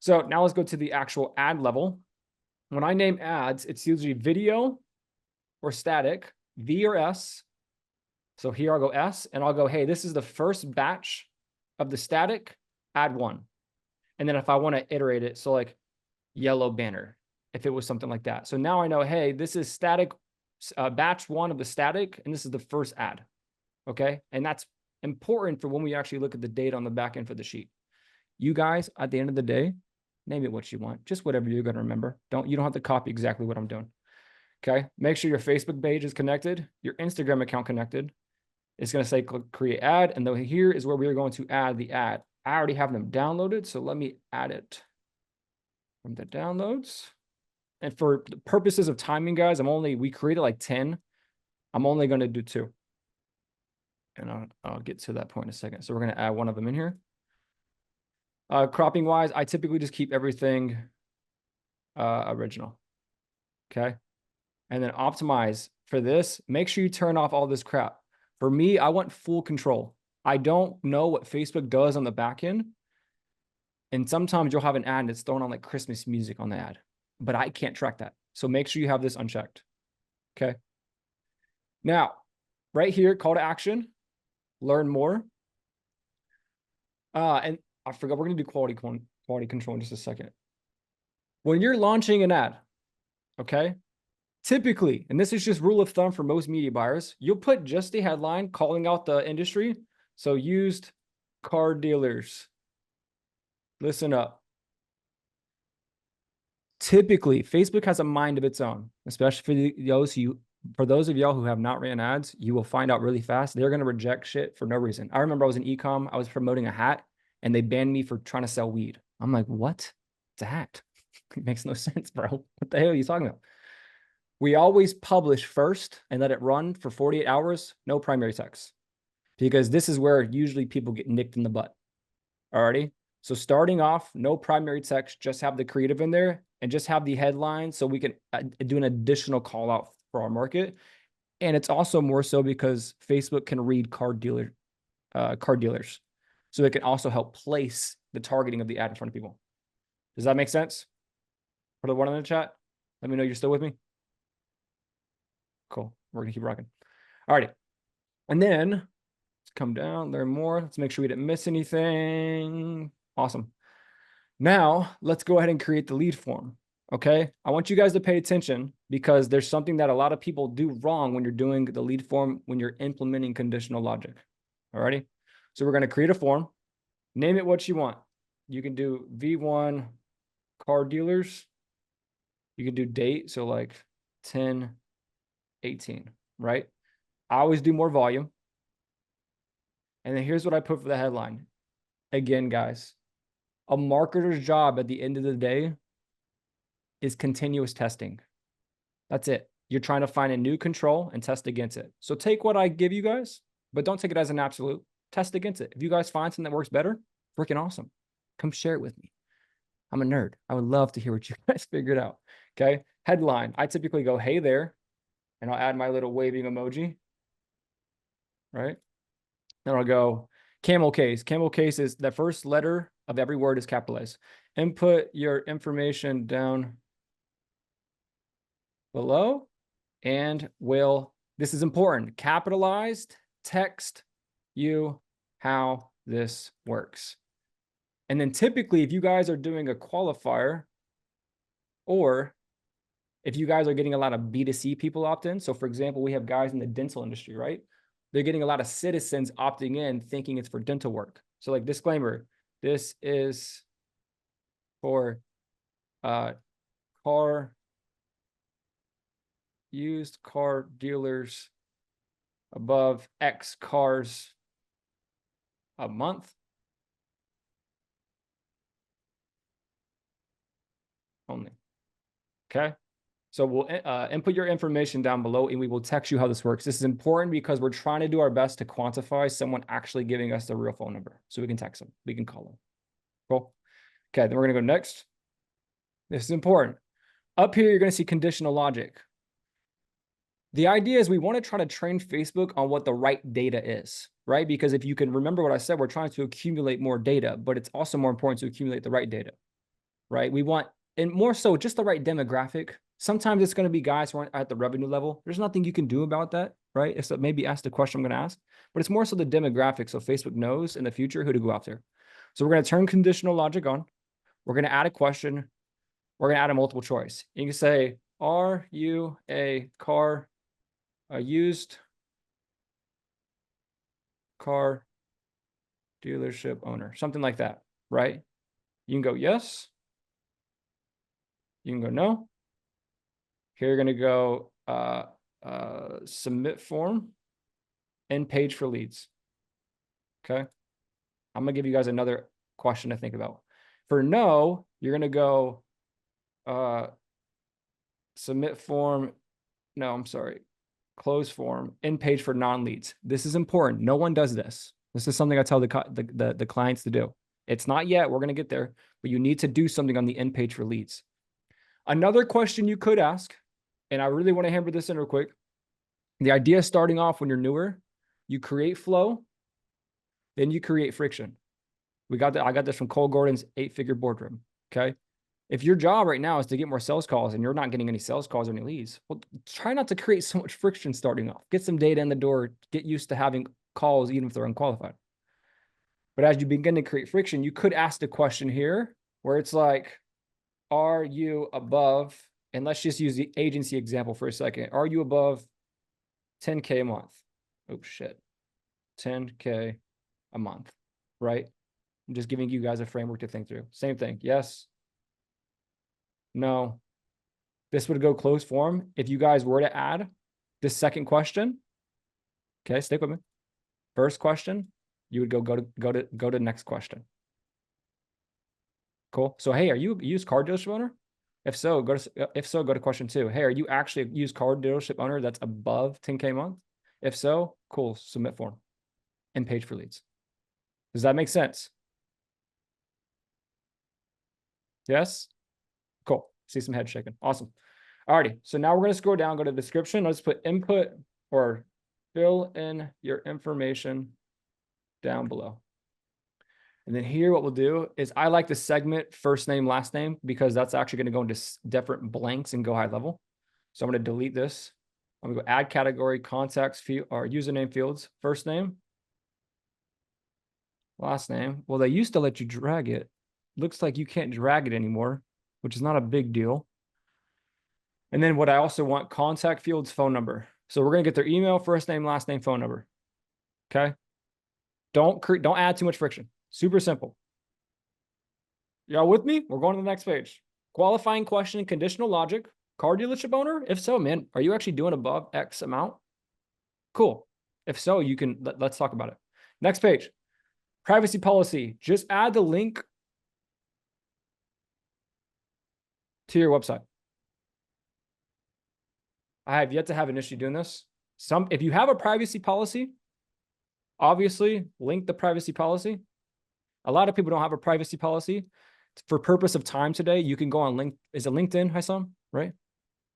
Speaker 2: So now let's go to the actual ad level. When I name ads, it's usually video or static, V or S. So here I'll go S, and I'll go, hey, this is the first batch of the static, add 1. And then if I want to iterate it, so like yellow banner, if it was something like that. So now I know, hey, this is static, batch 1 of the static, and this is the first ad. Okay. And that's important for when we actually look at the data on the back end for the sheet. You guys, at the end of the day, name it what you want, just whatever you're going to remember. You don't have to copy exactly what I'm doing. Okay. Make sure your Facebook page is connected, your Instagram account connected. It's going to say create ad. And then here is where we are going to add the ad. I already have them downloaded. So let me add it from the downloads. And for the purposes of timing, guys, we created like 10. I'm only going to do 2. And I'll get to that point in a second. So we're going to add one of them in here. Cropping wise, I typically just keep everything original. Okay. And then optimize for this. Make sure you turn off all this crap. For me, I want full control. I don't know what Facebook does on the back end. And sometimes you'll have an ad and it's thrown on like Christmas music on the ad, but I can't track that. So make sure you have this unchecked. Okay. Now, right here, call to action, learn more. And I forgot, we're going to do quality control in just a second. When you're launching an ad, okay, typically, and this is just rule of thumb for most media buyers, you'll put just the headline calling out the industry. So used car dealers. Listen up. Typically, Facebook has a mind of its own, especially for those of y'all who have not ran ads, you will find out really fast. They're going to reject shit for no reason. I remember I was in e-com, I was promoting a hat and they banned me for trying to sell weed. I'm like, what? It's a hat. It makes no sense, bro. What the hell are you talking about? We always publish first and let it run for 48 hours, no primary text, because this is where usually people get nicked in the butt. Alrighty. So starting off, no primary text, just have the creative in there and just have the headline so we can do an additional call out for our market. And it's also more so because Facebook can read car dealers. So it can also help place the targeting of the ad in front of people. Does that make sense? Put a one in the chat. Let me know you're still with me. Cool. We're gonna keep rocking. Alrighty. And then let's come down, learn more. Let's make sure we didn't miss anything. Awesome. Now let's go ahead and create the lead form. Okay. I want you guys to pay attention because there's something that a lot of people do wrong when you're doing the lead form, when you're implementing conditional logic. Alrighty. So we're going to create a form, name it what you want. You can do V1 car dealers. You can do date. So like 10/18, right? I always do more volume. And then here's what I put for the headline. Again, guys, a marketer's job at the end of the day is continuous testing. That's it. You're trying to find a new control and test against it. So take what I give you guys, but don't take it as an absolute. Test against it. If you guys find something that works better, freaking awesome. Come share it with me. I'm a nerd. I would love to hear what you guys figured out. Okay. Headline. I typically go, hey there, and I'll add my little waving emoji. Right. Then I'll go camel case. Camel case is the first letter of every word is capitalized. Input your information down below and this is important, capitalized, text you how this works. And then typically if you guys are doing a qualifier or if you guys are getting a lot of B2C people opt in. So for example, we have guys in the dental industry, right? They're getting a lot of citizens opting in thinking it's for dental work. So like disclaimer, this is for used car dealers above X cars a month. Only. Okay. So we'll input your information down below and we will text you how this works. This is important because we're trying to do our best to quantify someone actually giving us the real phone number. So we can text them, we can call them. Cool. Okay, then we're gonna go next. This is important. Up here, you're gonna see conditional logic. The idea is we wanna try to train Facebook on what the right data is, right? Because if you can remember what I said, we're trying to accumulate more data, but it's also more important to accumulate the right data, right? We want, and more so just the right demographic. Sometimes it's going to be guys who aren't at the revenue level. There's nothing you can do about that, right? It's maybe ask the question I'm going to ask, but it's more so the demographic. So Facebook knows in the future who to go after. So we're going to turn conditional logic on. We're going to add a question. We're going to add a multiple choice. You can say, are you a used car dealership owner? Something like that, right? You can go yes. You can go no. Here you're going to go submit form and page for leads. Okay. I'm going to give you guys another question to think about. For no, you're going to go submit form. No, I'm sorry. Close form in page for non-leads. This is important. No one does this. This is something I tell the clients to do. It's not yet. We're going to get there, but you need to do something on the end page for leads. Another question you could ask, and I really want to hammer this in real quick. The idea is starting off when you're newer, you create flow, Then you create friction. I got this from Cole Gordon's 8-figure boardroom. Okay. If your job right now is to get more sales calls and you're not getting any sales calls or any leads, well, try not to create so much friction starting off. Get some data in the door, get used to having calls, even if they're unqualified. But as you begin to create friction, you could ask the question here where it's like, are you above, and let's just use the agency example for a second. Are you above 10K a month? Oh shit. 10K a month, right? I'm just giving you guys a framework to think through. Same thing. Yes. No. This would go closed form if you guys were to add this second question. Okay, stick with me. First question, you would go to next question. Cool. So hey, are you a used car dealership owner? If so, go to question 2. Hey, are you actually a used car dealership owner that's above 10K a month? If so, cool. Submit form and page for leads. Does that make sense? Yes? Cool. See some head shaking. Awesome. Alrighty. So now we're going to scroll down, go to the description. Let's put input or fill in your information down below. And then here, what we'll do is I like to segment first name, last name, because that's actually going to go into different blanks and go high level. So I'm going to delete this. I'm going to go add category, contacts, field, or username fields, first name, last name. Well, they used to let you drag it. Looks like you can't drag it anymore, which is not a big deal. And then what I also want, contact fields, phone number. So we're going to get their email, first name, last name, phone number. Okay. Don't add too much friction. Super simple. Y'all with me? We're going to the next page. Qualifying question and conditional logic. Car dealership owner? If so, man, are you actually doing above X amount? Cool. If so, you can, let's talk about it. Next page. Privacy policy. Just add the link to your website. I have yet to have an issue doing this. If you have a privacy policy, obviously link the privacy policy. A lot of people don't have a privacy policy. For purpose of time today, you can go on is it LinkedIn, Haisam, right?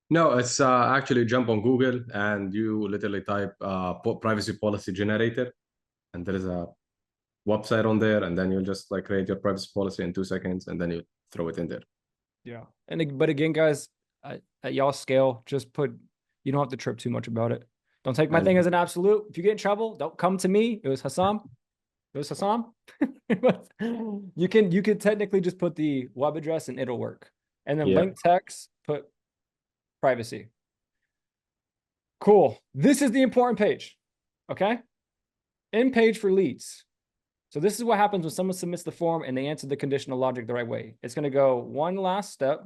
Speaker 3: No, it's actually jump on Google and you literally type privacy policy generator, and there is a website on there, and then you'll just like create your privacy policy in 2 seconds, and then you throw it in there.
Speaker 2: Yeah. But again, guys, at y'all scale, just you don't have to trip too much about it. Don't take my thing as an absolute. If you get in trouble, don't come to me. It was Hassam. You can technically just put the web address and it'll work. And then link text, put privacy. Cool. This is the important page. Okay. In page for leads. So this is what happens when someone submits the form and they answer the conditional logic the right way. It's going to go one last step.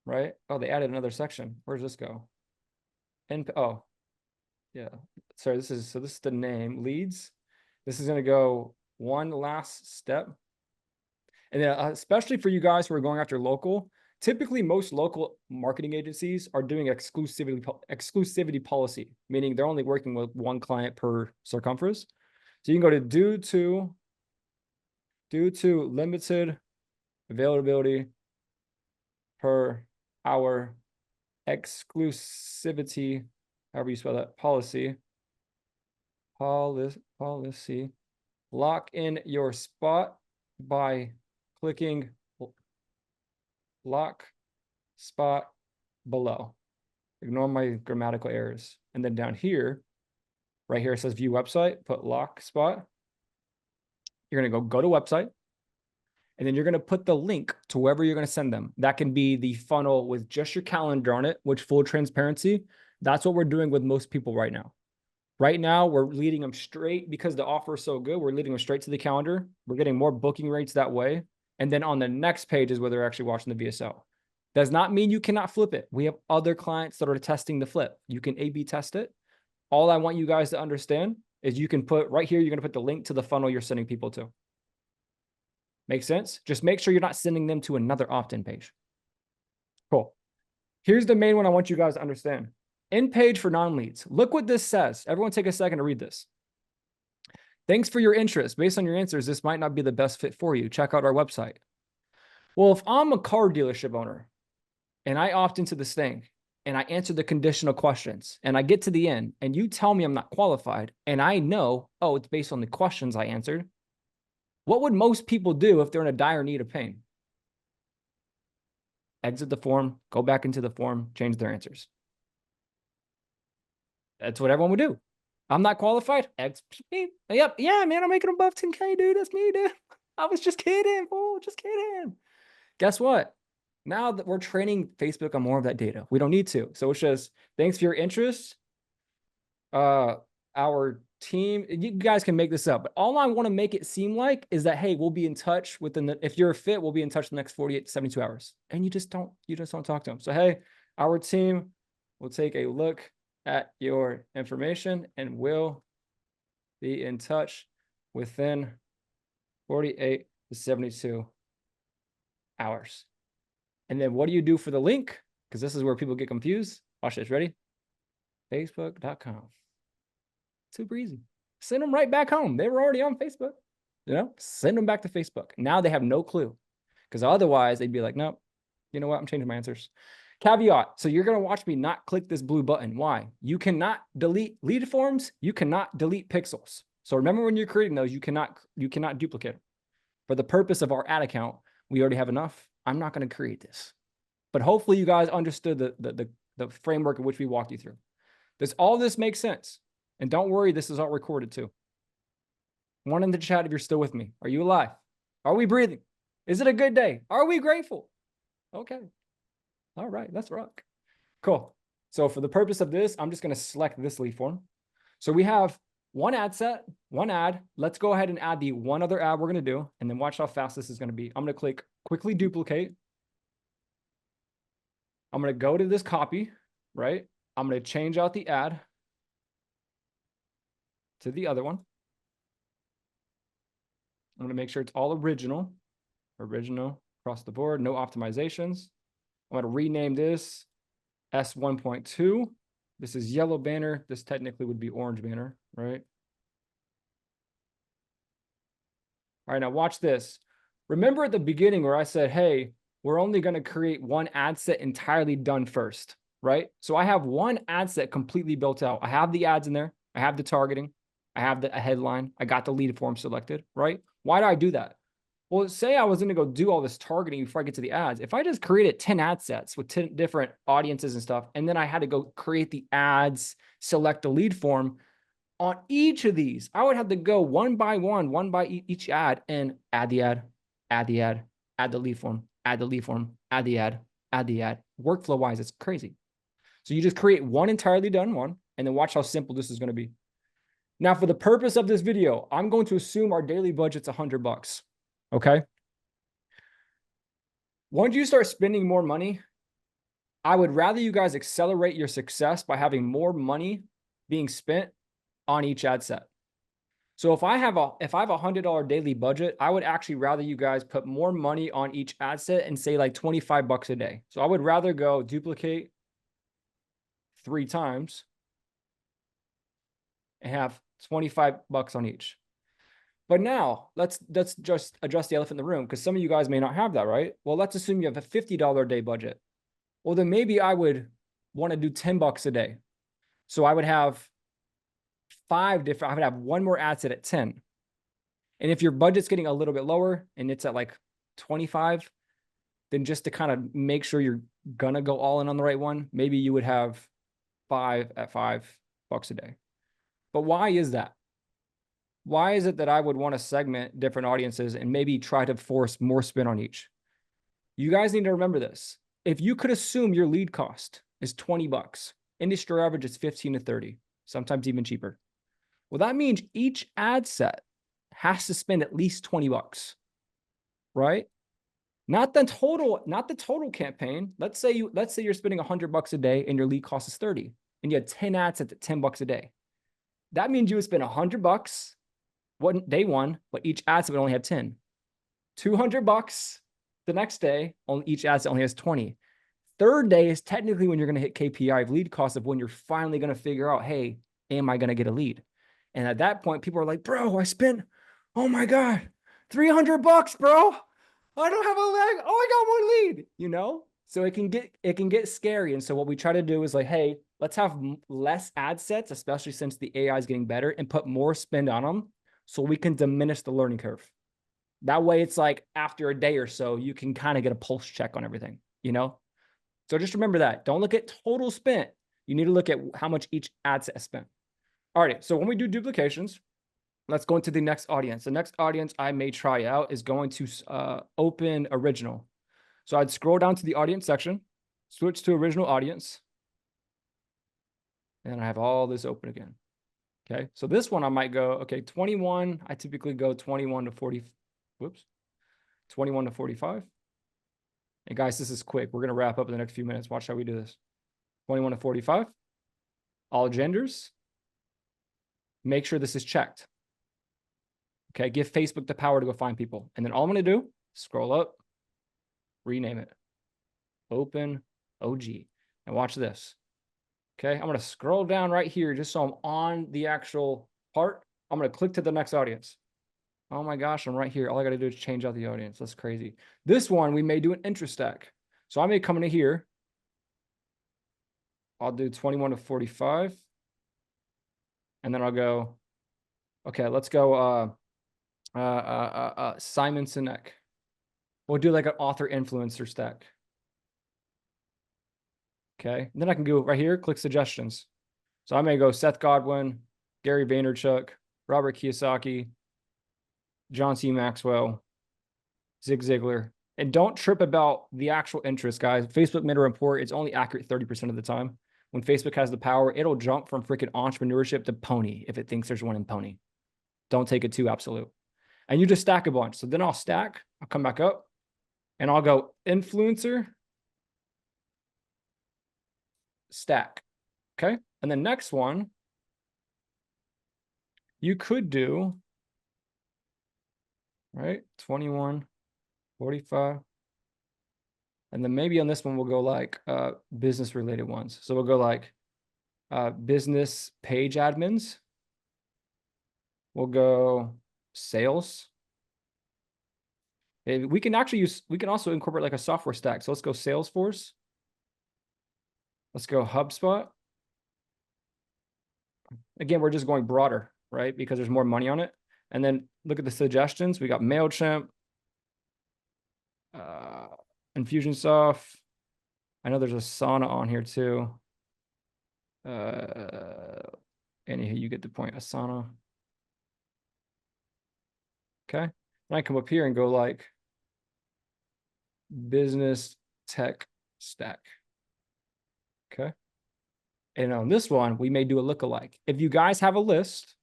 Speaker 2: Right? Oh, they added another section. Where does this go? Oh, yeah. Sorry, this is the name, leads. This is going to go one last step. And then especially for you guys who are going after local, typically most local marketing agencies are doing exclusivity policy, meaning they're only working with one client per circumference. So you can go to due to limited availability per our exclusivity, however you spell that, policy, lock in your spot by clicking lock spot below. Ignore my grammatical errors. And then down here, right here, it says view website, put lock spot. You're going to go to website. And then you're going to put the link to wherever you're going to send them. That can be the funnel with just your calendar on it, which full transparency. That's what we're doing with most people right now. Right now, we're leading them straight because the offer is so good. We're leading them straight to the calendar. We're getting more booking rates that way. And then on the next page is where they're actually watching the VSL. Does not mean you cannot flip it. We have other clients that are testing the flip. You can A/B test it. All I want you guys to understand is you can put right here, you're going to put the link to the funnel you're sending people to. Make sense? Just make sure you're not sending them to another opt-in page. Cool. Here's the main one I want you guys to understand. In page for non-leads. Look what this says. Everyone take a second to read this. Thanks for your interest. Based on your answers, this might not be the best fit for you. Check out our website. Well, if I'm a car dealership owner and I opt into this thing and I answer the conditional questions and I get to the end and you tell me I'm not qualified and I know, oh, it's based on the questions I answered, what would most people do if they're in a dire need of pain? Exit the form, go back into the form, change their answers. That's what everyone would do. I'm not qualified. Yep. Yeah, man, I'm making above 10K, dude. That's me, dude. I was just kidding, fool. Just kidding. Guess what? Now that we're training Facebook on more of that data, we don't need to. So it's just, thanks for your interest. Our team, you guys can make this up, but all I want to make it seem like is that, hey, we'll be in touch within the, if you're a fit, we'll be in touch the next 48 to 72 hours. And you just don't talk to them. So, hey, our team will take a look at your information and will be in touch within 48 to 72 hours. And then what do you do for the link? Because this is where people get confused. Watch this. Ready? Facebook.com. Super easy. Send them right back home. They were already on Facebook. You know, send them back to Facebook. Now they have no clue. Because otherwise they'd be like, nope, you know what? I'm changing my answers. Caveat. So you're going to watch me not click this blue button. Why? You cannot delete lead forms. You cannot delete pixels. So remember when you're creating those, you cannot duplicate them. For the purpose of our ad account, we already have enough. I'm not going to create this. But hopefully you guys understood the framework in which we walked you through. All this makes sense. And don't worry, this is all recorded too. One in the chat if you're still with me. Are you alive? Are we breathing? Is it a good day? Are we grateful? Okay. All right, let's rock. Cool. So for the purpose of this, I'm just going to select this lead form. So we have one ad set, one ad. Let's go ahead and add the one other ad we're going to do, and then watch how fast this is going to be. I'm going to click quickly duplicate. I'm going to go to this copy, right? I'm going to change out the ad to the other one. I'm going to make sure it's all original across the board, no optimizations. I'm going to rename this S1.2. This is yellow banner. This technically would be orange banner, right? All right, now watch this. Remember at the beginning where I said, hey, we're only going to create one ad set entirely done first, right? So I have one ad set completely built out. I have the ads in there. I have the targeting. I have a headline. I got the lead form selected, right? Why do I do that? Well, say I was going to go do all this targeting before I get to the ads. If I just created 10 ad sets with 10 different audiences and stuff, and then I had to go create the ads, select the lead form on each of these, I would have to go one by each ad and add the ad, add the ad, add the lead form, add the lead form, add the ad, add the ad. Workflow wise, it's crazy. So you just create one entirely done one, and then watch how simple this is going to be. Now, for the purpose of this video, I'm going to assume our daily budget's $100. Okay. Once you start spending more money, I would rather you guys accelerate your success by having more money being spent on each ad set. So if I have a $100 daily budget, I would actually rather you guys put more money on each ad set and say like $25 a day. So I would rather go duplicate 3 times and have $25 on each. But now let's just address the elephant in the room, because some of you guys may not have that, right? Well, let's assume you have a $50 a day budget. Well, then maybe I would want to do $10 a day. So I would have I would have one more ad set at 10. And if your budget's getting a little bit lower and it's at like 25, then just to kind of make sure you're gonna go all in on the right one, maybe you would have 5 at $5 a day. But why is that? Why is it that I would want to segment different audiences and maybe try to force more spin on each? You guys need to remember this. If you could assume your lead cost is $20, industry average is 15 to 30, sometimes even cheaper. Well, that means each ad set has to spend at least $20, right? Not the total campaign. Let's say you're spending $100 a day and your lead cost is 30, and you had 10 ads at $10 a day. That means you would spend $100 day one, but each ad set would only have 10. $200 the next day, on each ad set only has 20. Third day is technically when you're going to hit KPI of lead cost, of when you're finally going to figure out, hey, am I going to get a lead? And at that point, people are like, bro, I spent, oh my God, $300, bro. I don't have a leg. Oh, I got one lead, you know? So it can get scary. And so what we try to do is like, hey, let's have less ad sets, especially since the AI is getting better, and put more spend on them so we can diminish the learning curve. That way it's like after a day or so, you can kind of get a pulse check on everything, you know? So just remember that. Don't look at total spent. You need to look at how much each ad set is spent. All right, so when we do duplications, let's go into the next audience. The next audience I may try out is going to open original. So I'd scroll down to the audience section, switch to original audience, and I have all this open again. Okay, so this one I might go, okay, 21, I typically go 21 to 40, whoops, 21 to 45. And guys, this is quick. We're gonna wrap up in the next few minutes. Watch how we do this. 21 to 45, all genders. Make sure this is checked. Okay, give Facebook the power to go find people. And then all I'm gonna do, scroll up, rename it, open OG, and watch this. Okay, I'm gonna scroll down right here just so I'm on the actual part. I'm gonna click to the next audience. Oh my gosh, I'm right here. All I gotta do is change out the audience. That's crazy. This one, we may do an interest stack. So I may come into here. I'll do 21 to 45. And then I'll go, okay, let's go Simon Sinek. We'll do like an author influencer stack. Okay, and then I can go right here, click suggestions. So I may go Seth Godwin, Gary Vaynerchuk, Robert Kiyosaki, John C. Maxwell, Zig Ziglar. And don't trip about the actual interest, guys. Facebook made a report. It's only accurate 30% of the time. When Facebook has the power, it'll jump from freaking entrepreneurship to pony if it thinks there's one in pony. Don't take it too absolute. And you just stack a bunch. So then I'll stack, I'll come back up, and I'll go influencer, stack. Okay. And the next one, you could do, right, 21, 45. And then maybe on this one, we'll go like business related ones. So we'll go like business page admins. We'll go sales. We can actually use, we can also incorporate like a software stack. So let's go Salesforce. Let's go HubSpot. Again, we're just going broader, right? Because there's more money on it. And then look at the suggestions. We got MailChimp, Infusionsoft. I know there's Asana on here too. Anyhow, you get the point. Asana. Okay. And I come up here and go like business tech stack. Okay. And on this one, we may do a lookalike. If you guys have a list,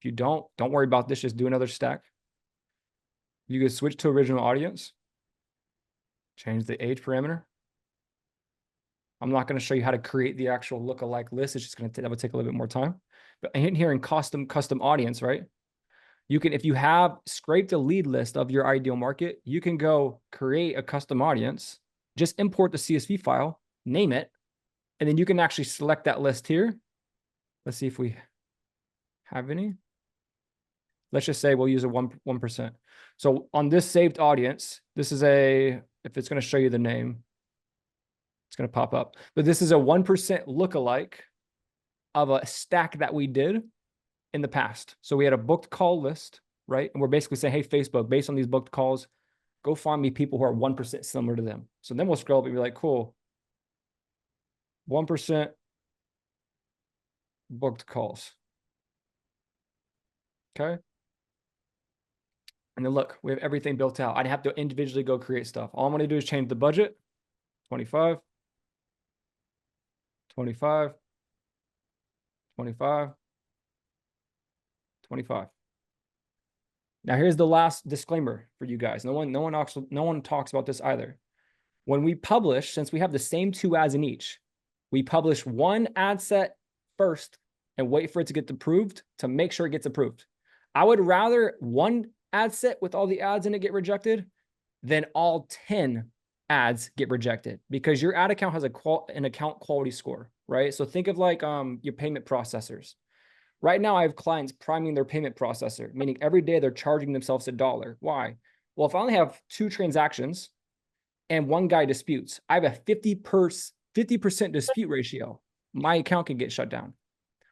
Speaker 2: if you don't worry about this, just do another stack. You can switch to original audience. Change the age parameter. I'm not going to show you how to create the actual lookalike list. It's just going to, that would take a little bit more time. But in here in custom audience, right? You can, if you have scraped a lead list of your ideal market, you can go create a custom audience, just import the CSV file, name it, and then you can actually select that list here. Let's see if we have any. Let's just say we'll use a 1%. So on this saved audience, this is a, if it's going to show you the name, it's going to pop up. But this is a 1% lookalike of a stack that we did in the past. So we had a booked call list, right? And we're basically saying, hey, Facebook, based on these booked calls, go find me people who are 1% similar to them. So then we'll scroll up and be like, cool. 1% booked calls. Okay. And then look, we have everything built out. I'd have to individually go create stuff. All I'm going to do is change the budget. 25, 25, 25, 25. Now here's the last disclaimer for you guys. No one talks about this either. When we publish, since we have the same 2 ads in each, we publish one ad set first and wait for it to get approved to make sure it gets approved. I would rather one ad set with all the ads in it get rejected than all 10 ads get rejected, because your ad account has an account quality score, right? So think of like your payment processors. Right now I have clients priming their payment processor, meaning every day they're charging themselves $1. Why? Well, if I only have 2 transactions and one guy disputes, I have a 50% dispute ratio. My account can get shut down.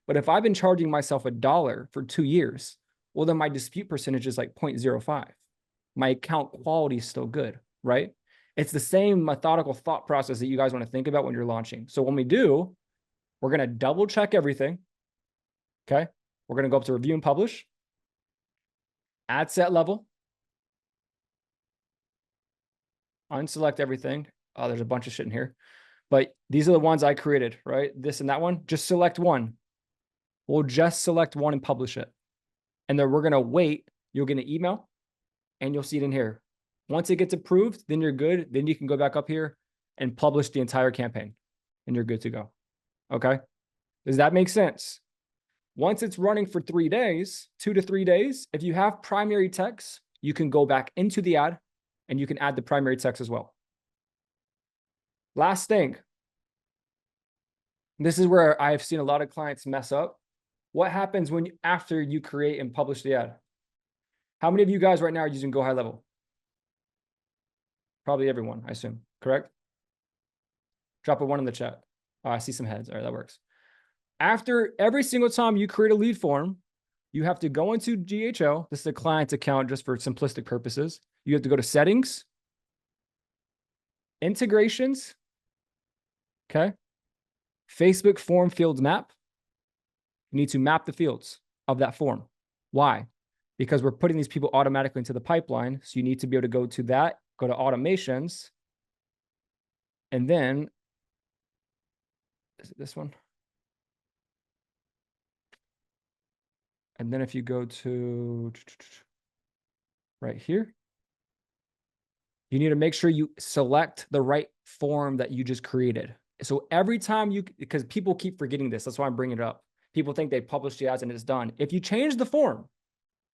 Speaker 2: But if I've been charging myself $1 for 2 years, well, then my dispute percentage is like 0.05. My account quality is still good, right? It's the same methodical thought process that you guys want to think about when you're launching. So when we do, we're going to double check everything. Okay. We're going to go up to review and publish. Ad set level. Unselect everything. Oh, there's a bunch of shit in here. But these are the ones I created, right? This and that one. Just select one. We'll just select one and publish it. And then we're going to wait. You'll get an email and you'll see it in here. Once it gets approved, then you're good. Then you can go back up here and publish the entire campaign and you're good to go. Okay. Does that make sense? Once it's running for 3 days, 2 to 3 days, if you have primary text, you can go back into the ad and you can add the primary text as well. Last thing. This is where I've seen a lot of clients mess up. What happens when after you create and publish the ad? How many of you guys right now are using Go High Level? Probably everyone, I assume, correct? Drop a 1 in the chat. Oh, I see some heads. All right, that works. After every single time you create a lead form, you have to go into GHL. This is a client's account just for simplistic purposes. You have to go to settings, integrations, okay? Facebook form fields map. You need to map the fields of that form. Why? Because we're putting these people automatically into the pipeline. So you need to be able to go to that, go to automations, and then, is it this one? And then if you go to right here, you need to make sure you select the right form that you just created. So every time because people keep forgetting this, that's why I'm bringing it up. People think they published the ads and it's done. If you change the form,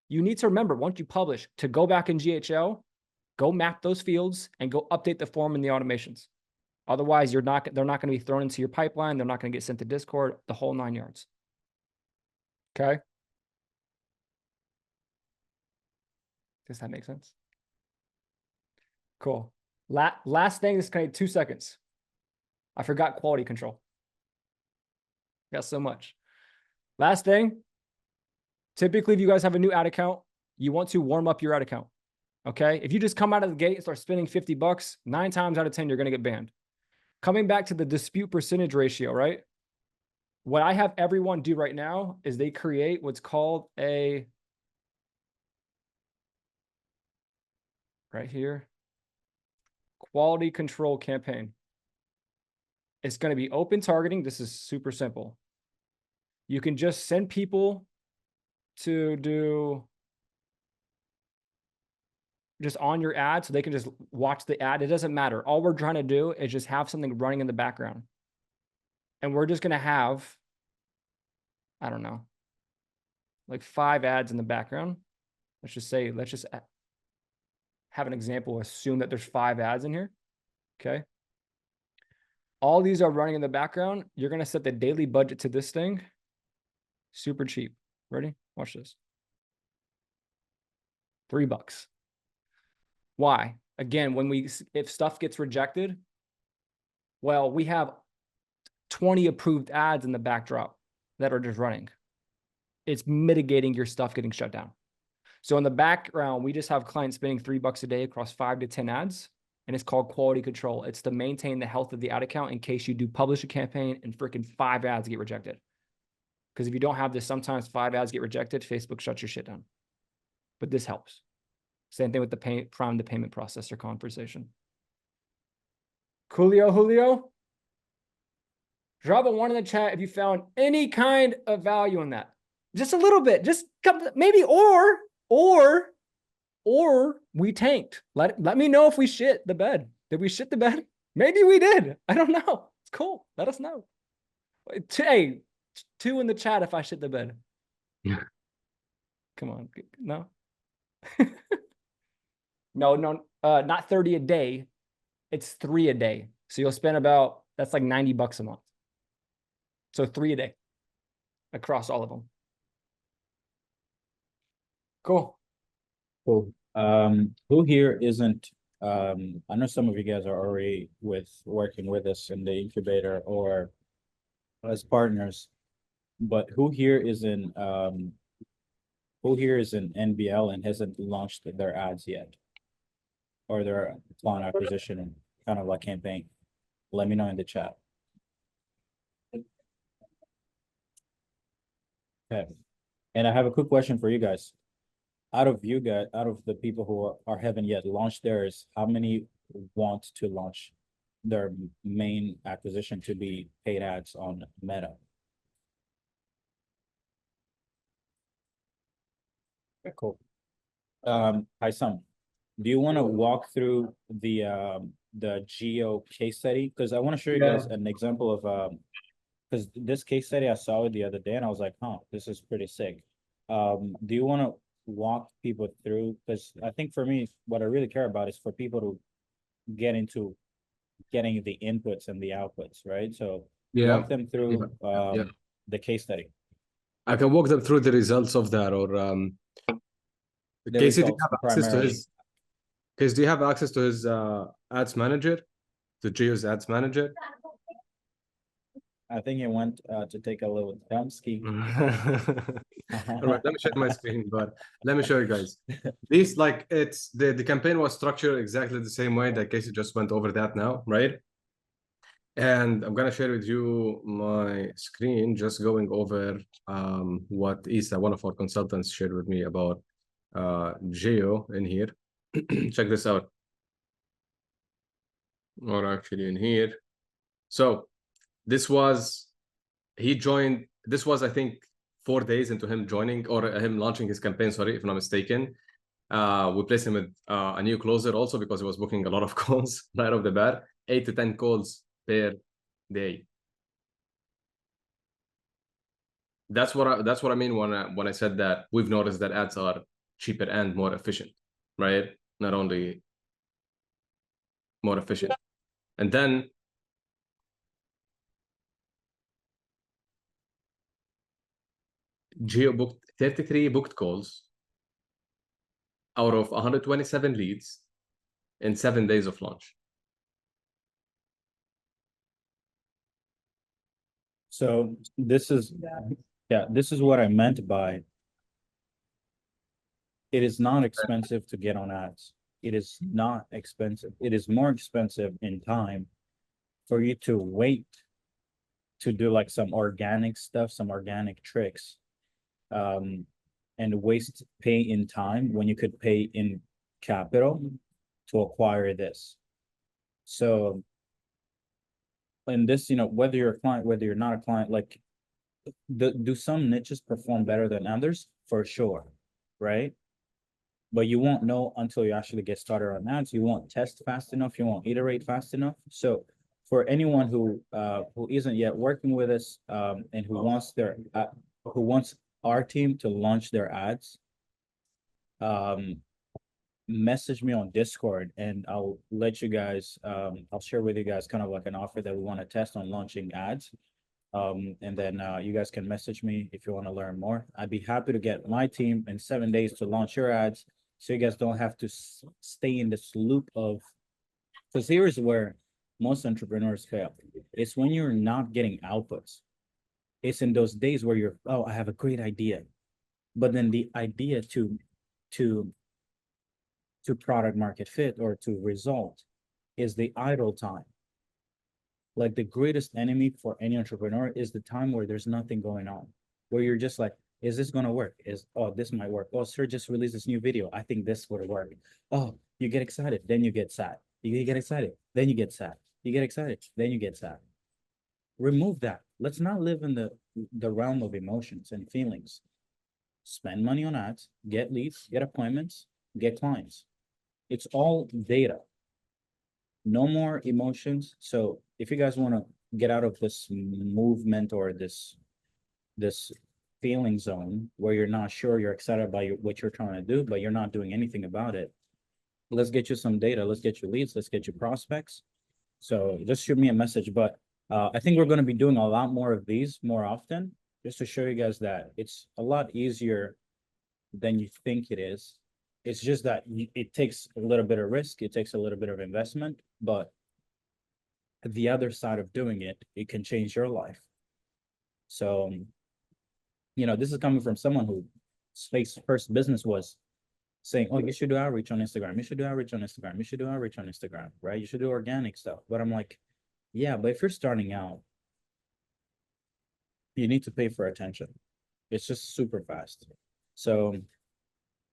Speaker 2: you need to remember once you publish to go back in GHL, go map those fields and go update the form in the automations. Otherwise, they're not going to be thrown into your pipeline. They're not going to get sent to Discord, the whole 9 yards. Okay. Does that make sense? Cool. Last thing, this is going to take 2 seconds. I forgot quality control. Got so much. Last thing. Typically, if you guys have a new ad account, you want to warm up your ad account. Okay. If you just come out of the gate and start spending $50, 9 times out of 10, you're going to get banned. Coming back to the dispute percentage ratio, right? What I have everyone do right now is they create what's called a, right here, quality control campaign. It's going to be open targeting. This is super simple. You can just send people to do just on your ad so they can just watch the ad. It doesn't matter. All we're trying to do is just have something running in the background. And we're just going to have, I don't know, like 5 ads in the background. Let's just have an example. Assume that there's 5 ads in here. Okay. All these are running in the background. You're going to set the daily budget to this thing. Super cheap. Ready? Watch this. $3. Why? Again, if stuff gets rejected, well, we have 20 approved ads in the backdrop that are just running. It's mitigating your stuff getting shut down. So in the background, we just have clients spending $3 a day across 5 to 10 ads. And it's called quality control. It's to maintain the health of the ad account in case you do publish a campaign and freaking 5 ads get rejected. Because if you don't have this, sometimes 5 ads get rejected, Facebook shuts your shit down. But this helps. Same thing with the prime to payment processor conversation. Julio, drop a 1 in the chat if you found any kind of value in that. Just a little bit, just maybe, or we tanked. Let me know if we shit the bed. Did we shit the bed? Maybe we did. I don't know. It's cool. Let us know. Hey, 2 in the chat if I shit the bed. Come on. No? No, not 30 a day. It's 3 a day. So you'll spend that's like $90 a month. So 3 a day across all of them. Cool.
Speaker 5: Cool. Who here isn't I know some of you guys are already working with us in the incubator or as partners, but who here is in NBL and hasn't launched their ads yet? Or their client acquisition kind of like campaign? Let me know in the chat. Okay, and I have a quick question for you guys. Out of the people who haven't yet launched theirs, how many want to launch their main acquisition to be paid ads on Meta? Okay, cool. Haisam, do you want to walk through the Geo case study? Because I want to show you guys an example of because this case study I saw it the other day and I was like, huh, this is pretty sick. Do you want to walk people through? Because I think for me, what I really care about is for people to get into getting the inputs and the outputs, right? So
Speaker 3: Yeah.
Speaker 5: walk them through
Speaker 3: Yeah.
Speaker 5: the case study.
Speaker 3: I can walk them through the results of that, or
Speaker 5: The
Speaker 3: Casey, do you
Speaker 5: results
Speaker 3: have access to
Speaker 5: primarily.
Speaker 3: his? Casey, do you have access to his ads manager, to Geo's ads manager?
Speaker 5: I think it went to take a little dump ski.
Speaker 3: All right, let me share my screen, but let me show you guys. These, like, it's the campaign was structured exactly the same way that Casey just went over that now, right? And I'm gonna share with you my screen, just going over what Isa, one of our consultants, shared with me about Geo in here. Check this out. Or actually in here. So this was, he joined, this was, I think, 4 days into him joining, or him launching his campaign, sorry, if I'm not mistaken. We placed him with a new closer also because he was booking a lot of calls right off the bat, 8 to 10 calls per day. That's what I mean when I said that we've noticed that ads are cheaper and more efficient, right? Not only more efficient. And then Geo booked 33 booked calls out of 127 leads in 7 days of launch.
Speaker 5: So this is, yeah, this is what I meant by it is not expensive to get on ads. It is not expensive. It is more expensive in time for you to wait to do like some organic stuff, some organic tricks, and waste pay in time when you could pay in capital to acquire this. So, and this, whether you're a client, whether you're not a client, like, do some niches perform better than others? For sure, right? But you won't know until you actually get started on ads. You won't test fast enough. You won't iterate fast enough. So for anyone who isn't yet working with us, and who wants our team to launch their ads, message me on Discord and I'll let you guys, I'll share with you guys kind of like an offer that we want to test on launching ads. And then you guys can message me if you want to learn more. I'd be happy to get my team in 7 days to launch your ads, so you guys don't have to stay in this loop of, because here's where most entrepreneurs fail. It's when you're not getting outputs. It's in those days where you're, oh, I have a great idea, but then the idea to product market fit or to result is the idle time. Like the greatest enemy for any entrepreneur is the time where there's nothing going on, where you're just like, is this going to work? Oh, this might work. Oh, sir just released this new video. I think this would work. Oh, you get excited, then you get sad. You get excited, then you get sad. You get excited, then you get sad. Remove that. Let's not live in the realm of emotions and feelings. Spend money on ads, get leads, get appointments, get clients. It's all data. No more emotions. So if you guys want to get out of this movement or this feeling zone where you're not sure, you're excited about what you're trying to do, but you're not doing anything about it, let's get you some data. Let's get you leads. Let's get you prospects. So just shoot me a message. But I think we're going to be doing a lot more of these more often, just to show you guys that it's a lot easier than you think it is. It's just that it takes a little bit of risk, it takes a little bit of investment, but the other side of doing it, it can change your life. So, this is coming from someone who space first business was saying, oh, you should do outreach on Instagram. You should do outreach on Instagram. You should do outreach on Instagram, right? You should do organic stuff. But I'm like, yeah, but if you're starting out, you need to pay for attention. It's just super fast. So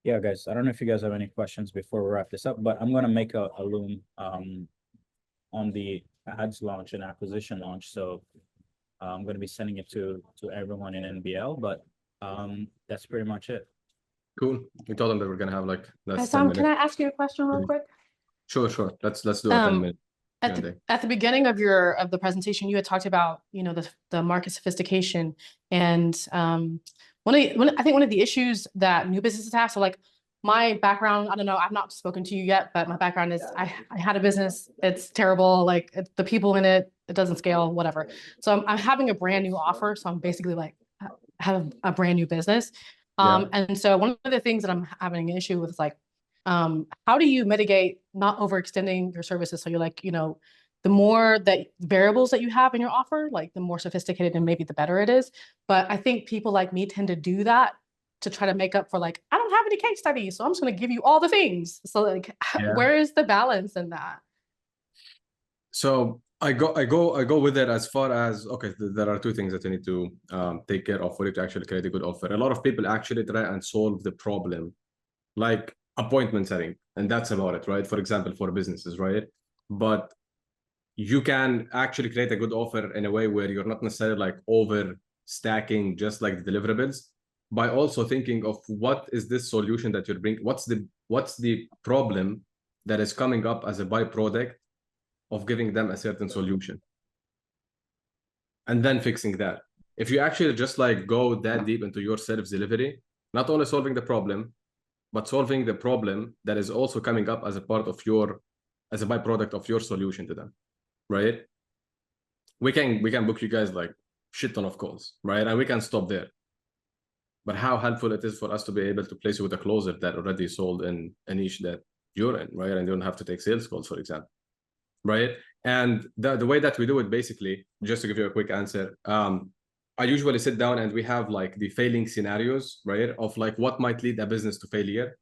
Speaker 5: yeah, guys, I don't know if you guys have any questions before we wrap this up, but I'm gonna make a loom on the ads launch and acquisition launch. So I'm gonna be sending it to everyone in NBL, but that's pretty much it.
Speaker 3: Cool. We told them that we're gonna have like less 10
Speaker 6: Sam, can I
Speaker 3: minutes.
Speaker 6: ask you a question real
Speaker 3: Mhm.
Speaker 6: quick?
Speaker 3: Sure. Let's do a 10-minute.
Speaker 6: At the beginning of the presentation, you had talked about, the market sophistication and I think one of the issues that new businesses have. So like my background, I don't know, I've not spoken to you yet, but my background is I had a business. It's terrible. Like the people in it doesn't scale, whatever. So I'm having a brand new offer. So I'm basically like have a brand new business. And so one of the things that I'm having an issue with is like, how do you mitigate not overextending your services? So you're like, the more that variables that you have in your offer, like the more sophisticated and maybe the better it is. But I think people like me tend to do that to try to make up for like, I don't have any case studies, so I'm just going to give you all the things. So like, where is the balance in that?
Speaker 3: So I go with it as far as, okay, there are two things that you need to take care of for you to actually create a good offer. A lot of people actually try and solve the problem, like appointment setting, and that's about it, right? For example, for businesses, right? But you can actually create a good offer in a way where you're not necessarily like over stacking just like the deliverables, by also thinking of what is this solution that you're bringing, what's the problem that is coming up as a byproduct of giving them a certain solution, and then fixing that. If you actually just like go that deep into your service delivery, not only solving the problem, but solving the problem that is also coming up as a part of as a byproduct of your solution to them, right? We can book you guys like shit ton of calls, right? And we can stop there. But how helpful it is for us to be able to place you with a closer that already sold in a niche that you're in, right? And you don't have to take sales calls, for example, right? And the way that we do it, basically, just to give you a quick answer, I usually sit down and we have like the failing scenarios, right? Of like what might lead a business to failure.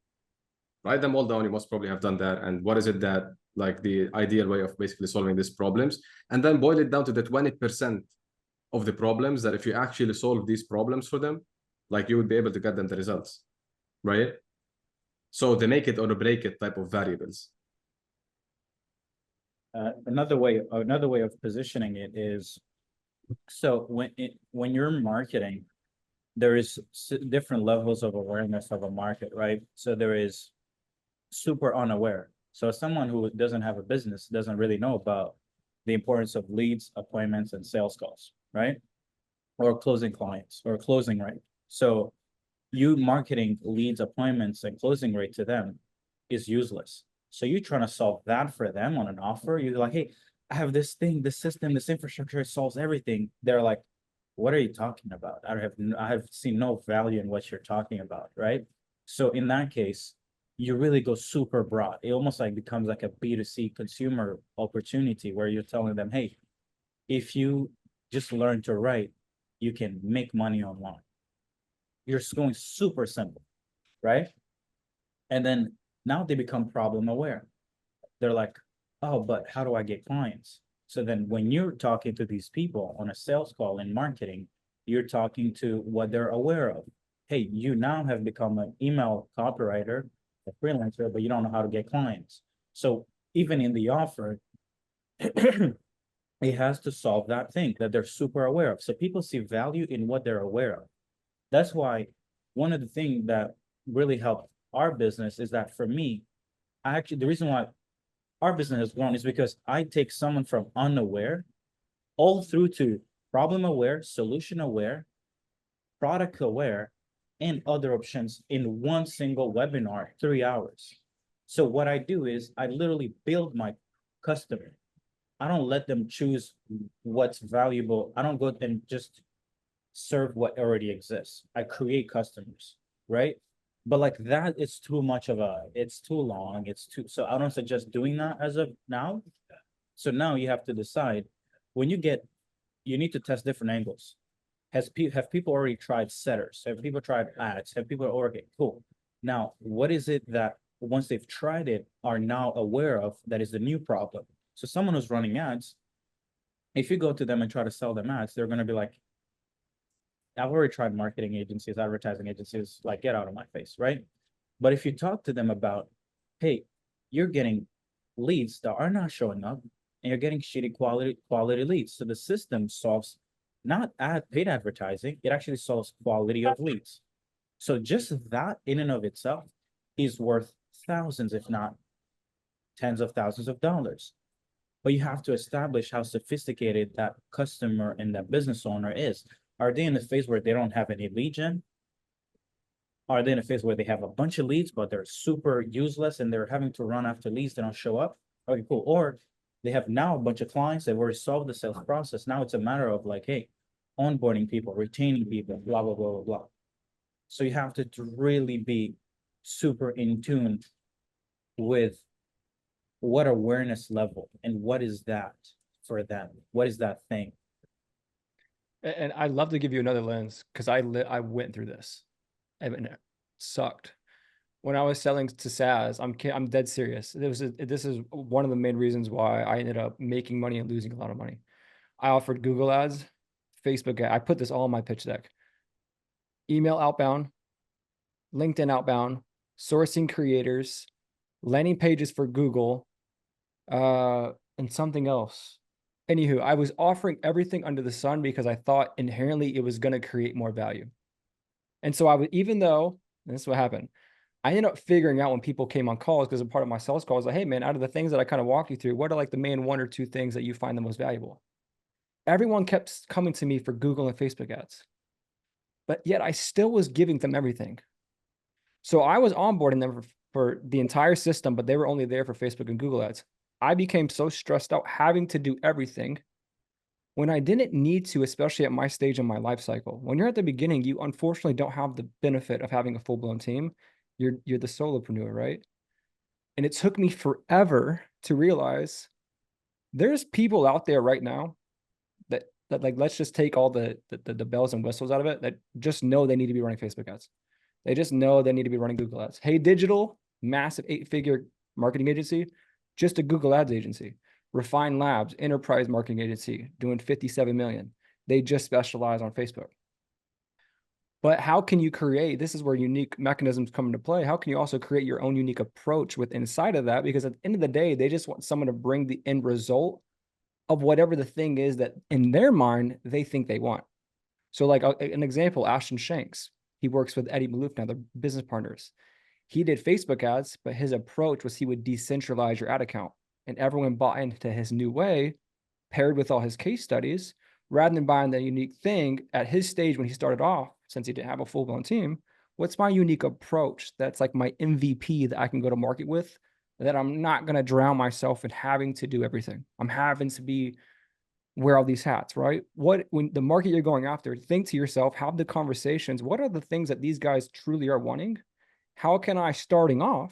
Speaker 3: Write them all down. You most probably have done that. And what is it that like the ideal way of basically solving these problems? And then boil it down to the 20% of the problems that if you actually solve these problems for them, like you would be able to get them the results, right? So they make it or break it type of variables.
Speaker 5: Another way of positioning it is, so when you're marketing, there is different levels of awareness of a market, right? So there is super unaware. So someone who doesn't have a business doesn't really know about the importance of leads, appointments, and sales calls, right? Or closing clients or closing rate. So you marketing leads, appointments, and closing rate to them is useless. So you're trying to solve that for them on an offer. You're like, hey, I have this thing, this system, this infrastructure, it solves everything. They're like, what are you talking about? I have seen no value in what you're talking about, right? So in that case, you really go super broad. It almost like becomes like a B2C consumer opportunity where you're telling them, hey, if you just learn to write, you can make money online. You're going super simple, right? And then now they become problem aware. They're like, oh, but how do I get clients? So then when you're talking to these people on a sales call in marketing, you're talking to what they're aware of. Hey, you now have become an email copywriter, a freelancer, but you don't know how to get clients. So even in the offer, it has to solve that thing that they're super aware of. So people see value in what they're aware of. That's why one of the things that really helped our business is that for me, the reason why our business has grown is because I take someone from unaware all through to problem aware, solution aware, product aware, and other options in one single webinar, 3 hours. So what I do is I literally build my customer. I don't let them choose what's valuable. I don't go and just serve what already exists. I create customers, right? But like that is too much of a, it's too long, so I don't suggest doing that as of now. So now you have to decide, when you need to test different angles. Have people already tried setters? Have people tried ads? Have people already, cool. Now, what is it that once they've tried it are now aware of that is the new problem? So someone who's running ads, if you go to them and try to sell them ads, they're gonna be like, I've already tried marketing agencies, advertising agencies, like get out of my face, right? But if you talk to them about, hey, you're getting leads that are not showing up and you're getting shitty quality leads. So the system solves not paid advertising, it actually solves quality of leads. So just that in and of itself is worth thousands, if not tens of thousands of dollars. But you have to establish how sophisticated that customer and that business owner is. Are they in a phase where they don't have any lead gen? Are they in a phase where they have a bunch of leads, but they're super useless and they're having to run after leads that don't show up? Okay, cool. Or they have now a bunch of clients that already solved the sales process. Now it's a matter of like, hey, onboarding people, retaining people, blah, blah, blah, blah, blah. So you have to really be super in tune with what awareness level and what is that for them? What is that thing?
Speaker 2: And I'd love to give you another lens because I went through this and it sucked. When I was selling to SaaS, I'm dead serious. This is one of the main reasons why I ended up making money and losing a lot of money. I offered Google ads, Facebook ad. I put this all in my pitch deck. Email outbound, LinkedIn outbound, sourcing creators, landing pages for Google, and something else. Anywho, I was offering everything under the sun because I thought inherently it was going to create more value. And so I would, even though, and this is what happened, I ended up figuring out when people came on calls, because a part of my sales call was like, hey man, out of the things that I kind of walk you through, what are like the main one or two things that you find the most valuable? Everyone kept coming to me for Google and Facebook ads, but yet I still was giving them everything. So I was onboarding them for the entire system, but they were only there for Facebook and Google ads. I became so stressed out having to do everything when I didn't need to, especially at my stage in my life cycle. When you're at the beginning, you unfortunately don't have the benefit of having a full-blown team. You're the solopreneur, right? And it took me forever to realize there's people out there right now that like, let's just take all the bells and whistles out of it, that just know they need to be running Facebook ads. They just know they need to be running Google ads. Hey Digital, massive 8-figure marketing agency, just a Google ads agency. Refine Labs, enterprise marketing agency, doing 57 million. They just specialize on Facebook. But how can you create, this is where unique mechanisms come into play. How can you also create your own unique approach with inside of that? Because at the end of the day, they just want someone to bring the end result of whatever the thing is that in their mind, they think they want. So like an example, Ashton Shanks, he works with Eddie Malouf now, they're business partners. He did Facebook ads, but his approach was he would decentralize your ad account, and everyone bought into his new way, paired with all his case studies, rather than buying the unique thing at his stage when he started off, since he didn't have a full-blown team. What's my unique approach that's like my MVP that I can go to market with, that I'm not going to drown myself in having to do everything. I'm having to wear all these hats, right? When the market you're going after, think to yourself, have the conversations. What are the things that these guys truly are wanting? How can I, starting off,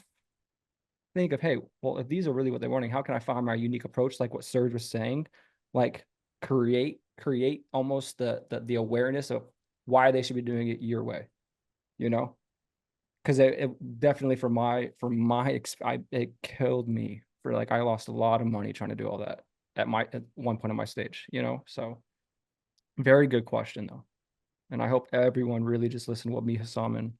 Speaker 2: think of, hey, well, if these are really what they're wanting, how can I find my unique approach? Like what Serge was saying, like create almost the awareness of why they should be doing it your way, you know? Because it definitely it killed me for like, I lost a lot of money trying to do all that at one point in my stage, you know? So very good question though. And I hope everyone really just listened to what me, Hassam,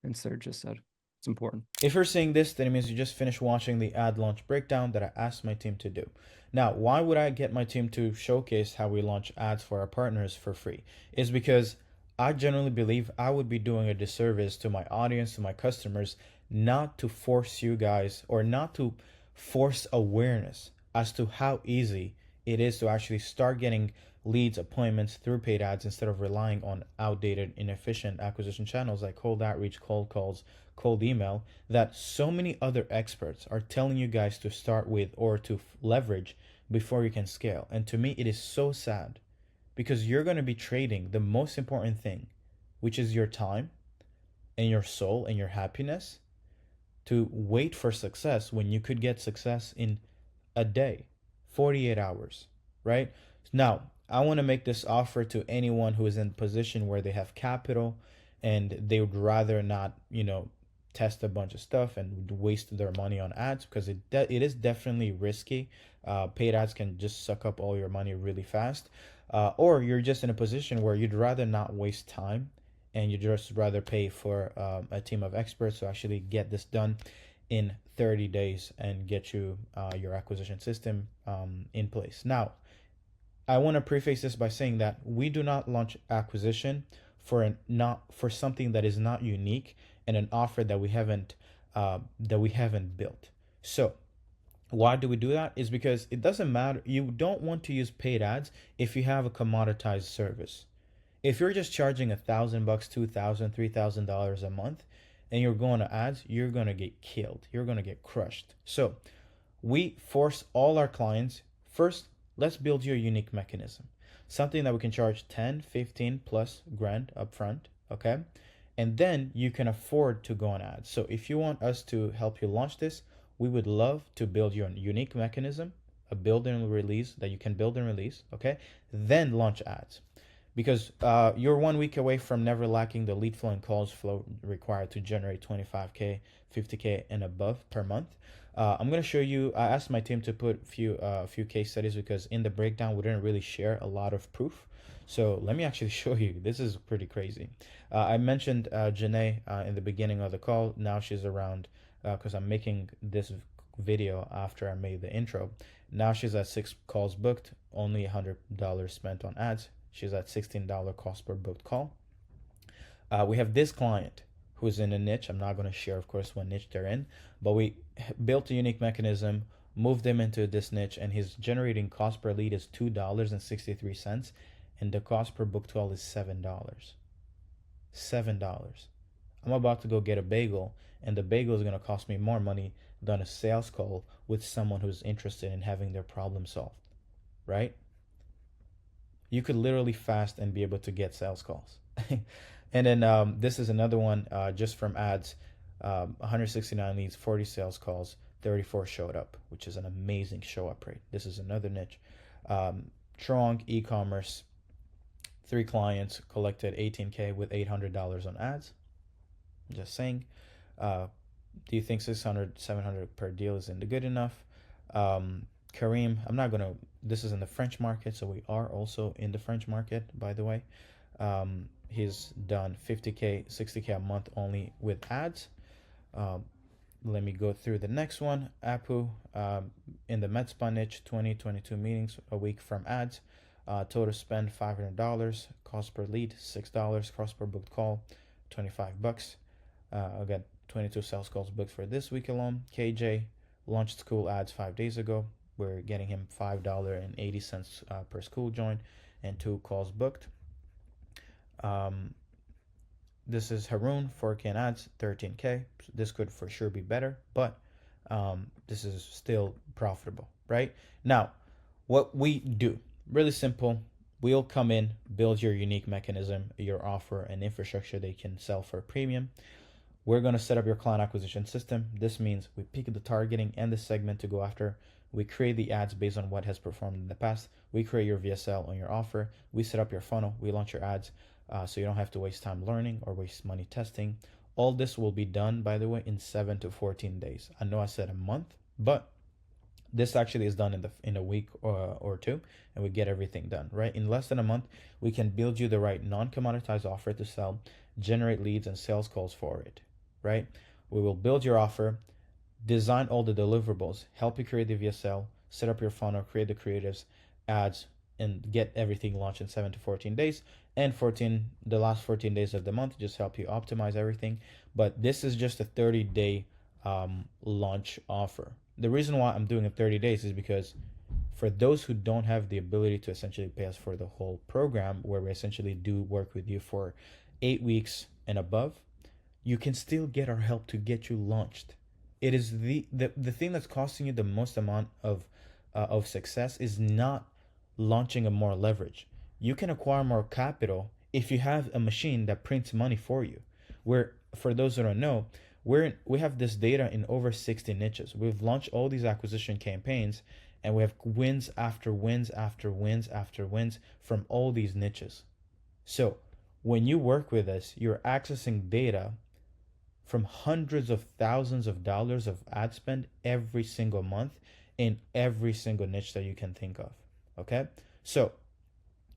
Speaker 2: and Serge just said. It's important.
Speaker 1: If you're seeing this, then it means you just finished watching the ad launch breakdown that I asked my team to do. Now, why would I get my team to showcase how we launch ads for our partners for free? Is because I generally believe I would be doing a disservice to my audience, to my customers, not to force you guys, or not to force awareness as to how easy it is to actually start getting leads, appointments through paid ads instead of relying on outdated, inefficient acquisition channels like cold outreach, cold calls, cold email, that so many other experts are telling you guys to start with or to leverage before you can scale. And to me, it is so sad, because you're going to be trading the most important thing, which is your time, and your soul and your happiness to wait for success when you could get success in a day, 48 hours, right? Now, I want to make this offer to anyone who is in a position where they have capital and they would rather not, test a bunch of stuff and waste their money on ads, because it is definitely risky. Paid ads can just suck up all your money really fast. Or you're just in a position where you'd rather not waste time and you'd just rather pay for a team of experts to actually get this done in 30 days and get you your acquisition system in place. Now, I want to preface this by saying that we do not launch acquisition for something that is not unique and an offer that we haven't built. So why do we do that? Is because it doesn't matter. You don't want to use paid ads if you have a commoditized service. If you're just charging $1,000, $2,000, $3,000 a month, and you're going to ads, you're gonna get killed. You're gonna get crushed. So we force all our clients, first, let's build you a unique mechanism, something that we can charge 10, 15 plus grand upfront, okay? And then you can afford to go on ads. So if you want us to help you launch this, we would love to build you a unique mechanism, a build and release that you can build and release, okay? Then launch ads. Because you're 1 week away from never lacking the lead flow and calls flow required to generate 25K, 50K and above per month. I'm gonna show you. I asked my team to put a few case studies because in the breakdown we didn't really share a lot of proof. So let me actually show you. This is pretty crazy. I mentioned Janae in the beginning of the call. Now she's around because I'm making this video after I made the intro. Now she's at 6 calls booked, only $100 spent on ads. She's at $16 cost per booked call. We have this client who's in a niche. I'm not going to share, of course, what niche they're in, but we built a unique mechanism, moved them into this niche, and his generating cost per lead is $2.63, and the cost per booked call is $7. $7. I'm about to go get a bagel, and the bagel is going to cost me more money than a sales call with someone who's interested in having their problem solved, right? You could literally fast and be able to get sales calls. And then this is another one just from ads, 169 leads, 40 sales calls, 34 showed up, which is an amazing show up rate. This is another niche. Trong e-commerce, 3 clients collected 18K with $800 on ads. Just saying. Do you think 600, 700 per deal is good enough? Kareem, this is in the French market, so we are also in the French market, by the way. He's done 50K, 60K a month only with ads. Let me go through the next one. Apu, in the med spa niche, 22 meetings a week from ads. Total spend $500, cost per lead $6, cost per booked call $25. I got 22 sales calls booked for this week alone. KJ launched school ads 5 days ago. We're getting him $5.80 per school join and 2 calls booked. This is Haroon, 4K in ads, 13K. This could for sure be better, but this is still profitable, right? Now, what we do, really simple. We'll come in, build your unique mechanism, your offer and infrastructure they can sell for a premium. We're going to set up your client acquisition system. This means we pick the targeting and the segment to go after. We create the ads based on what has performed in the past. We create your VSL on your offer. We set up your funnel. We launch your ads so you don't have to waste time learning or waste money testing. All this will be done, by the way, in 7 to 14 days. I know I said a month, but this actually is done in a week or 2, and we get everything done, right? In less than a month, we can build you the right non-commoditized offer to sell, generate leads and sales calls for it, right? We will build your offer, design all the deliverables, help you create the VSL, set up your funnel, create the creatives, ads, and get everything launched in 7 to 14 days. And the last 14 days of the month, just help you optimize everything. But this is just a 30-day launch offer. The reason why I'm doing it 30 days is because for those who don't have the ability to essentially pay us for the whole program, where we essentially do work with you for 8 weeks and above, you can still get our help to get you launched. It is the thing that's costing you the most amount of success is not launching a more leverage. You can acquire more capital if you have a machine that prints money for you. Where for those who don't know, we have this data in over 60 niches. We've launched all these acquisition campaigns, and we have wins after wins after wins after wins from all these niches. So when you work with us, you're accessing data from hundreds of thousands of dollars of ad spend every single month in every single niche that you can think of. Okay, so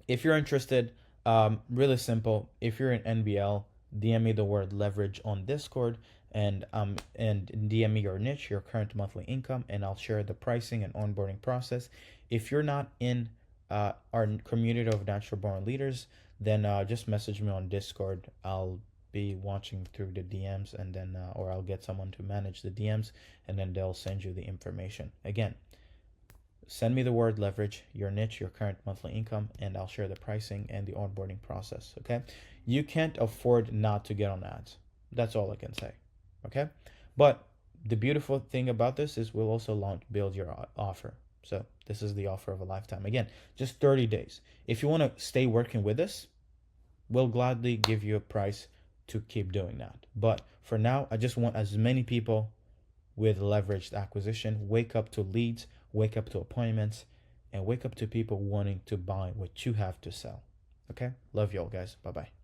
Speaker 1: if you're interested, really simple. If you're an NBL, DM me the word leverage on Discord, and DM me your niche, your current monthly income, and I'll share the pricing and onboarding process. If you're not in our community of natural born leaders, then just message me on Discord. I'll be watching through the DMs, and then or I'll get someone to manage the DMs, and then they'll send you the information. Again, send me the word leverage, your niche, your current monthly income, and I'll share the pricing and the onboarding process. Okay, you can't afford not to get on ads. That's all I can say. Okay, but the beautiful thing about this is we'll also build your offer. So this is the offer of a lifetime. Again, just 30 days. If you want to stay working with us, we'll gladly give you a price to keep doing that. But for now, I just want as many people with leveraged acquisition wake up to leads, wake up to appointments, and wake up to people wanting to buy what you have to sell. Okay, love you all, guys. Bye bye.